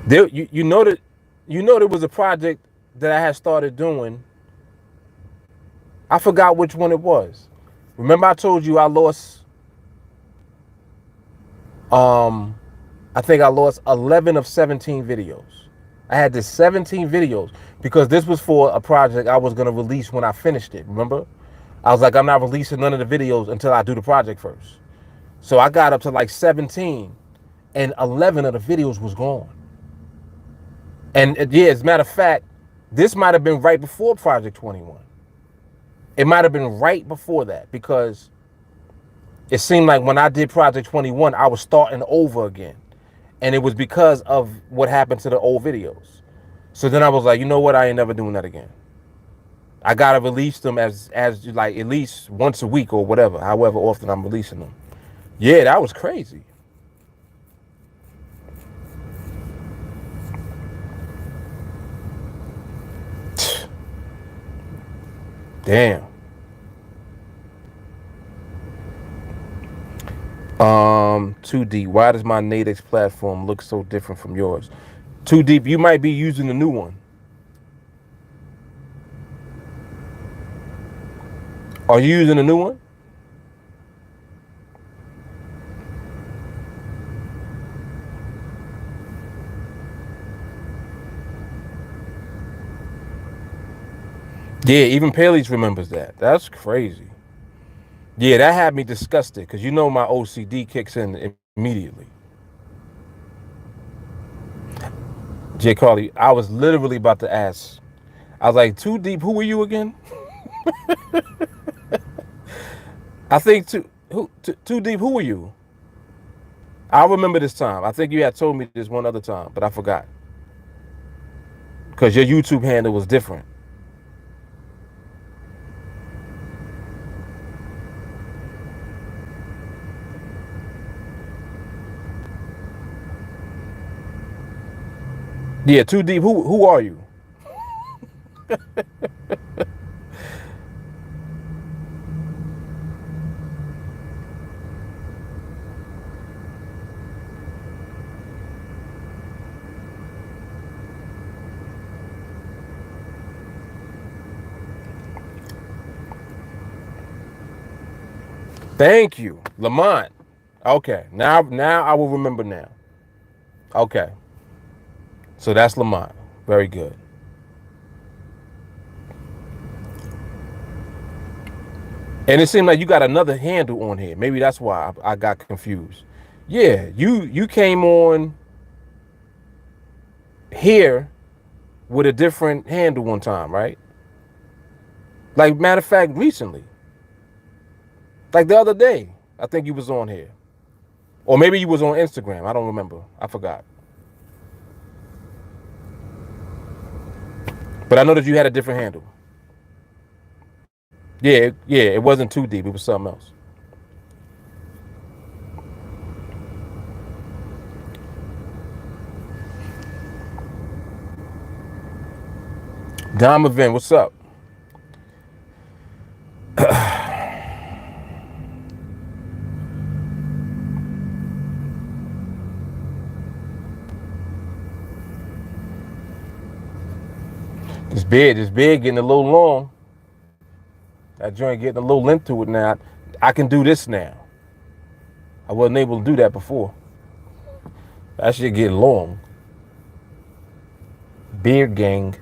You know there was a project that I had started doing. I forgot which one it was. Remember I told you I lost um I think I lost 11 of 17 videos. I had this 17 videos because this was for a project I was going to release when I finished it, remember? I was like, I'm not releasing none of the videos until I do the project first. So I got up to like 17 and 11 of the videos was gone. And yeah, as a matter of fact, this might have been right before Project 21. It might have been right before that because it seemed like when I did Project 21, I was starting over again. And it was because of what happened to the old videos. So then I was like, you know what? I ain't never doing that again. I gotta release them as like at least once a week or whatever, however often I'm releasing them. Yeah, that was crazy. Damn. Too deep. Why does my NADEX platform look so different from yours? Too deep. You might be using the new one. Are you using the new one? Yeah, even Paley's remembers that. That's crazy. Yeah, that had me disgusted because you know my OCD kicks in immediately. Jay Carly, I was literally about to ask. I was like, too deep. Who were you again? I think too deep. Who were you? I remember this time. I think you had told me this one other time, but I forgot because your YouTube handle was different. Yeah, too deep. Who are you? Thank you, Lamont. Okay, now I will remember now. Okay, so that's Lamont. Very good. And it seemed like you got another handle on here. Maybe that's why I got confused. Yeah, you came on here with a different handle one time, right? Like matter of fact, recently, like the other day, I think you was on here, or maybe you was on Instagram. I don't remember. I forgot. But I know that you had a different handle. Yeah, yeah, it wasn't too deep. It was something else. Donovan, what's up? This bed getting a little long. That joint getting a little length to it now. I can do this now. I wasn't able to do that before. That shit getting long. Beard gang.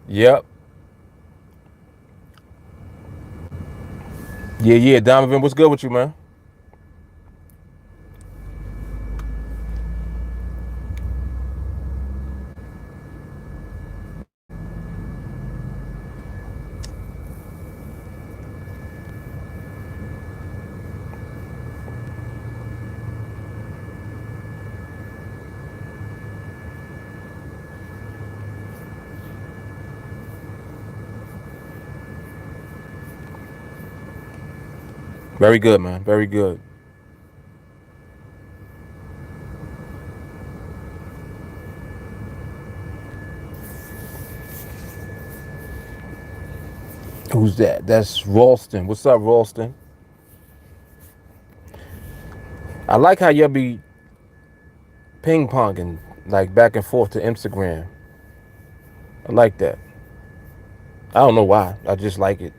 Yep. Yeah, yeah. Donovan, what's good with you, man? Very good, man. Very good. Who's that? That's Ralston. What's up, Ralston? I like how y'all be ping ponging like back and forth to Instagram. I like that. I don't know why. I just like it.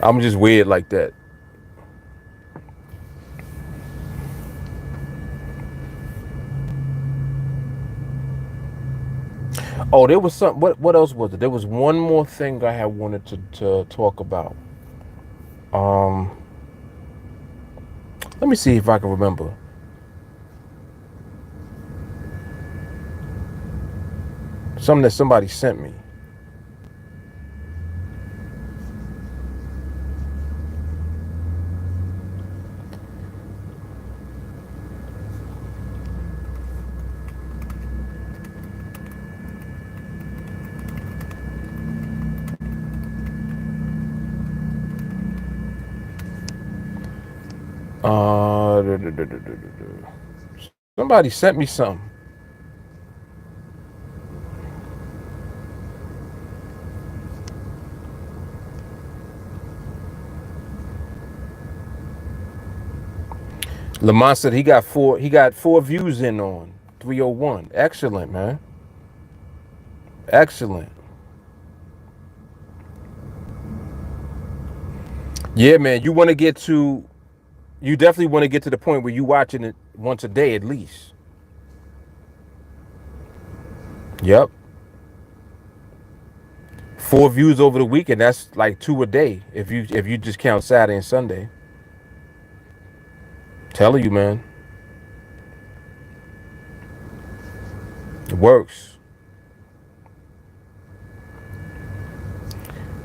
I'm just weird like that. Oh, there was some. What else was it? There was one more thing I had wanted to talk about. Um, Let me see if I can remember. Something that somebody sent me. Uh, Somebody sent me something. Lamont said he got four. He got 4 views in on 301. Excellent, man. Excellent. Yeah, man. You definitely want to get to the point where you watching it once a day at least. Yep. 4 views over the weekend. That's like 2 a day if you just count Saturday and Sunday. Telling you, man, it works.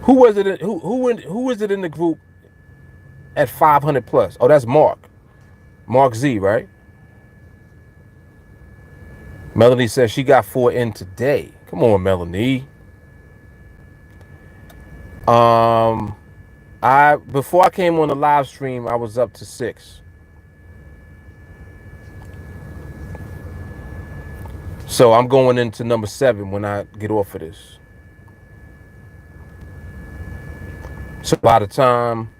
Who was it? Who was it in the group at 500 plus? Oh, that's Mark. Mark Z, right? Melanie says she got 4 in today. Come on, Melanie. Um, I before I came on the live stream, I was up to 6. So I'm going into number 7 when I get off of this. So by the time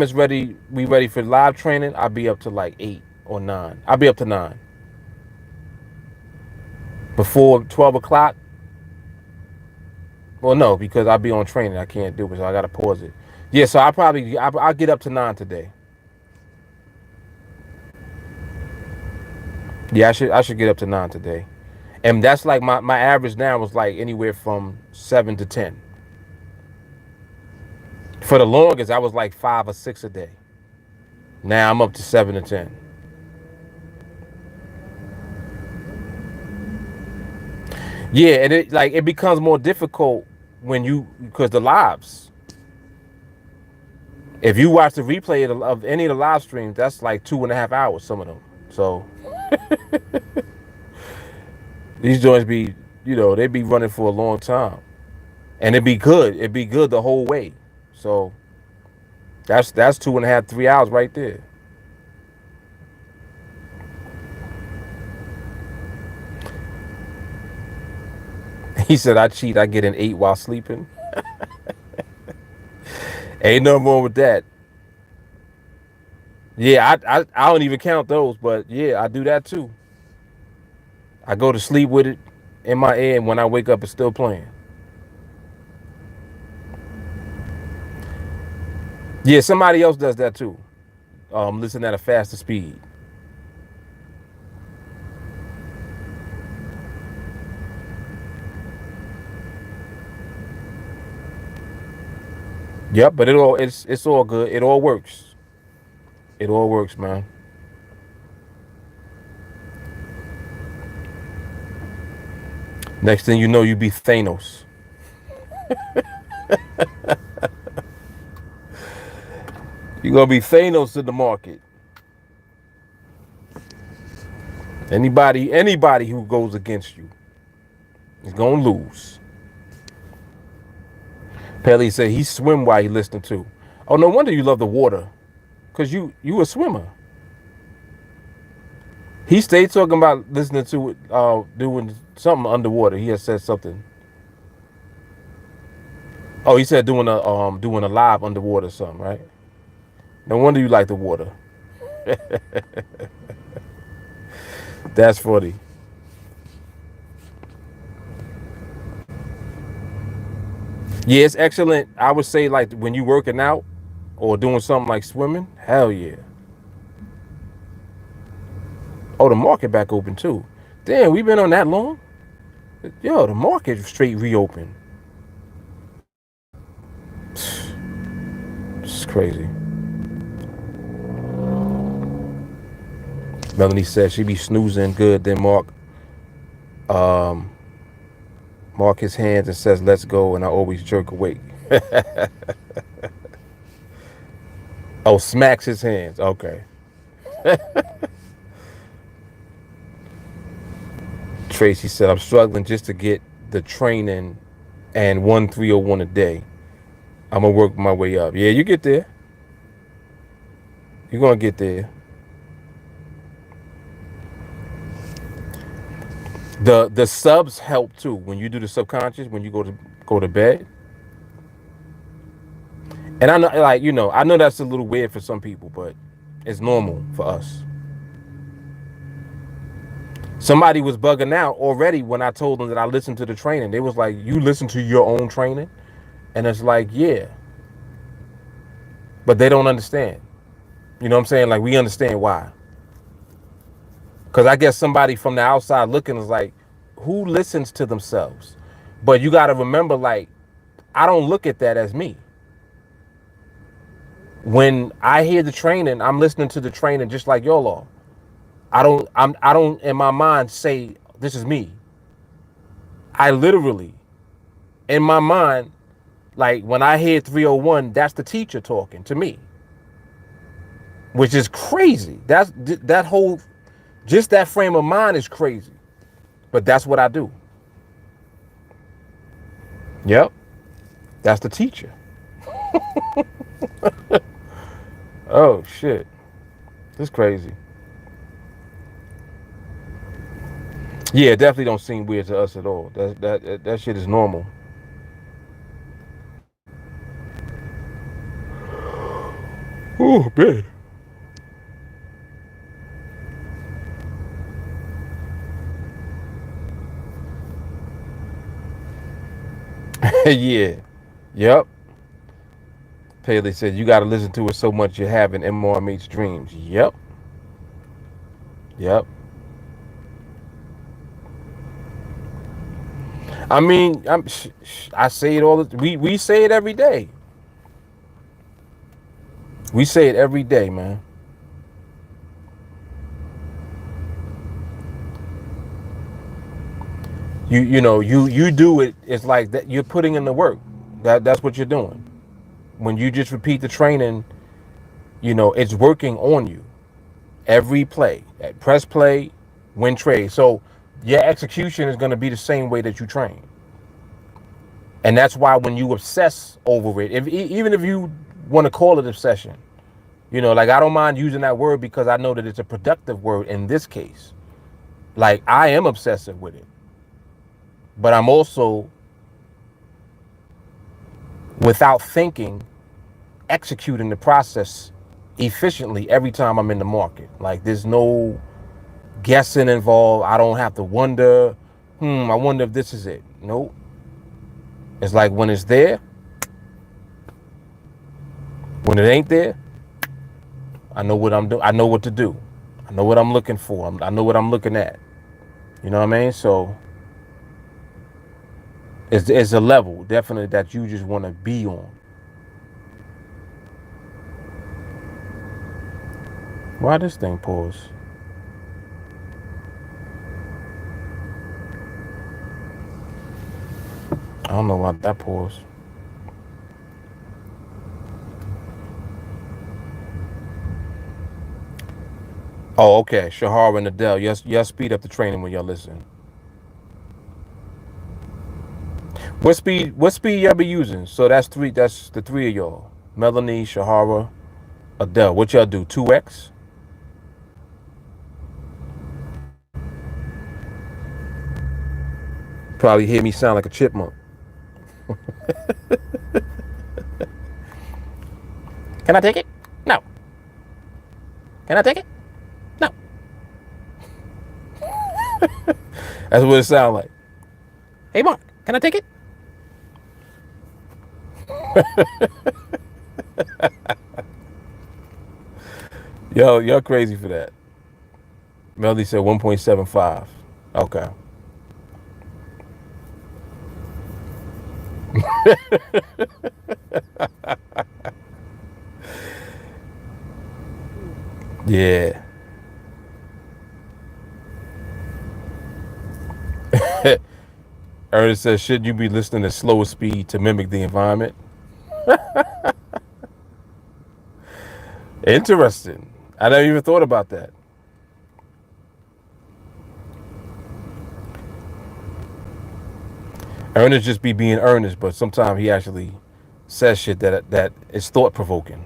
it's ready, we ready for live training, I'll be up to like 8 or 9. I'll be up to 9. Before 12 o'clock, well, no, because I'll be on training. I can't do it, so I got to pause it. Yeah, so I'll get up to 9 today. Yeah, I should get up to 9 today. And that's like my average now was like anywhere from 7 to 10. For the longest, I was like 5 or 6 a day. Now I'm up to 7 to 10. Yeah, and it becomes more difficult because the lives. If you watch the replay of any of the live streams, that's like 2.5 hours. Some of them. So these joints they be running for a long time, and it'd be good. It'd be good the whole way. So that's 2.5, 3 hours right there. He said, I cheat. I get an 8 while sleeping. Ain't nothing wrong with that. Yeah, I don't even count those, but yeah, I do that too. I go to sleep with it in my ear, and when I wake up, it's still playing. Yeah, somebody else does that too. Listen at a faster speed. Yep, but it's all good. It all works. It all works, man. Next thing you know, you be Thanos. You're gonna be Thanos in the market. Anybody who goes against you is gonna lose. Pelly said he swim while he listening to. Oh, no wonder you love the water, cause you a swimmer. He stayed talking about listening to it, doing something underwater. He had said something. Oh, he said doing a live underwater or something, right? No wonder you like the water. That's funny. Yeah, it's excellent. I would say like when you working out or doing something like swimming, hell yeah. Oh, the market back open too. Damn, we been on that long? Yo, the market straight reopened. It's crazy. Melanie said she be snoozing good. Then um, mark his hands and says, "Let's go," and I always jerk awake. Oh, smacks his hands. Okay. Tracy said, "I'm struggling just to get the training and 1301 a day. I'm gonna work my way up." Yeah, you get there. You're gonna get there. The subs help too when you do the subconscious when you go to bed. And I know, like I know that's a little weird for some people, but it's normal for us. Somebody was bugging out already when I told them that I listened to the training. They was like, "You listen to your own training?" And it's like, yeah. but they don't understand. You know what I'm saying? Like, we understand why. Because I guess somebody from the outside looking is like, who listens to themselves? But you got to remember, like, I don't look at that as me. When I hear the training, I'm listening to the training just like y'all are. I don't in my mind say this is me. I literally, in my mind, like when I hear 301, that's the teacher talking to me, which is crazy. That whole, just that frame of mind is crazy. But that's what I do. Yep, that's the teacher. Oh shit, this is crazy. Yeah, it definitely don't seem weird to us at all. That shit is normal. Oh man. Yeah. Yep. Paley said you got to listen to it so much you're having MRMH dreams. Yep. Yep. I mean, I say it all. We say it every day. We say it every day, man. You do it. It's like that. You're putting in the work. That's what you're doing. When you just repeat the training, it's working on you. Every play, press play, win trade. So your execution is going to be the same way that you train. And that's why when you obsess over it, even if you want to call it obsession, like I don't mind using that word because I know that it's a productive word in this case. Like I am obsessive with it, but I'm also, without thinking, executing the process efficiently every time I'm in the market. Like there's no guessing involved. I don't have to wonder, I wonder if this is it. Nope. It's like when it's there, when it ain't there, I know what I'm doing. I know what to do. I know what I'm looking for. I know what I'm looking at. You know what I mean? So it's a level definitely that you just want to be on. Why this thing pause? I don't know why that paused. Oh, okay. Shahar and Adele. Yes, speed up the training when y'all listen. What speed y'all be using? So that's three. That's the three of y'all. Melanie, Shahara, Adele. What y'all do? 2x? Probably hear me sound like a chipmunk. Can I take it? No. Can I take it? No. That's what it sounds like. Hey, Mark, can I take it? Yo, y'all crazy for that. Melody said 1.75. Okay. Yeah. Ernest says, should you be listening at slower speed to mimic the environment? Interesting. I never even thought about that. Ernest just be being earnest, but sometimes he actually says shit that is thought provoking.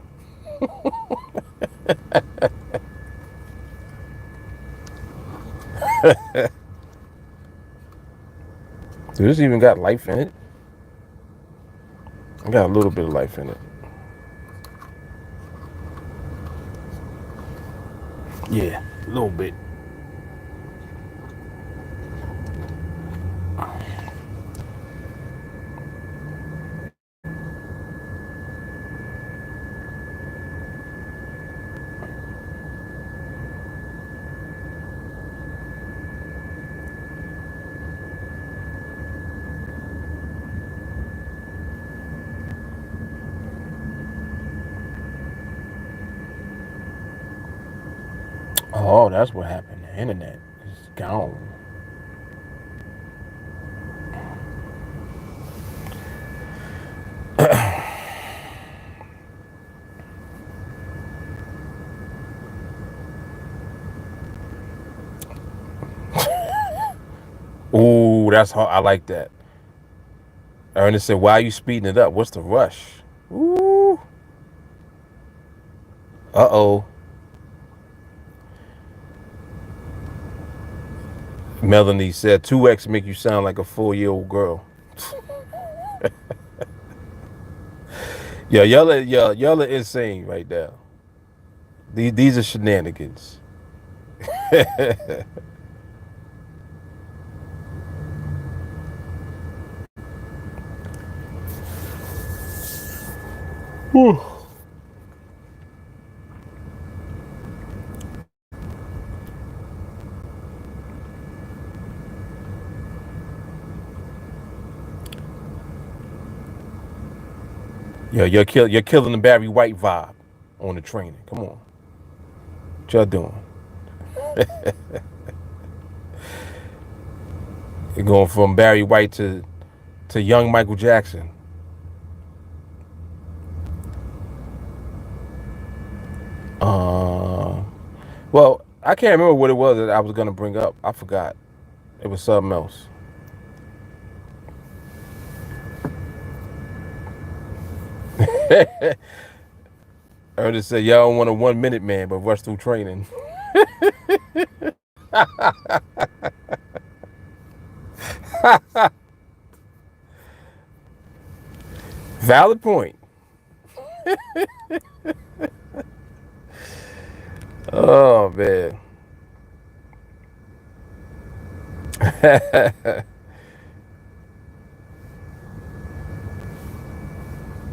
Dude, this even got life in it. I got a little bit of life in it. Yeah, a little bit. Oh, that's what happened. The internet is gone. Ooh, that's hard. I like that. Ernest said, "Why are you speeding it up? What's the rush?" Ooh. Uh-oh. Melanie said, 2x make you sound like a 4-year-old girl. Yeah, y'all are insane right now. These are shenanigans. Whew. Yo, you're killing the Barry White vibe on the training. Come on. What y'all doing? You're going from Barry White to young Michael Jackson. Well, I can't remember what it was that I was gonna bring up. I forgot. It was something else. Ernest said, "Y'all don't want a 1 minute man, but rush through training." Valid point. Oh man.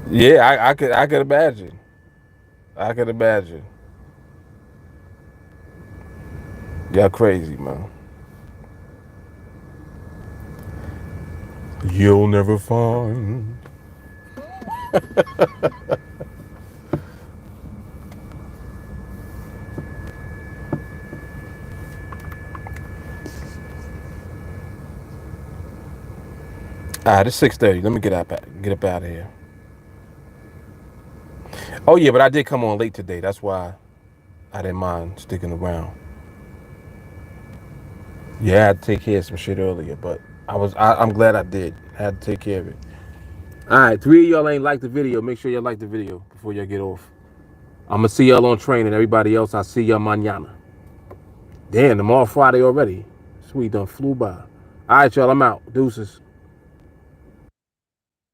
Yeah, I could imagine. I could imagine. Y'all crazy, man. You'll never find. It's 6:30. Let me get up out of here. Oh yeah, but I did come on late today. That's why I didn't mind sticking around. Yeah, I had to take care of some shit earlier, but I'm glad I did. I had to take care of it. All right, 3 of y'all ain't like the video. Make sure y'all like the video before y'all get off. I'm gonna see y'all on training. Everybody else, I'll see y'all mañana. Damn, tomorrow Friday already. Sweet, done flew by. All right, y'all, I'm out. Deuces.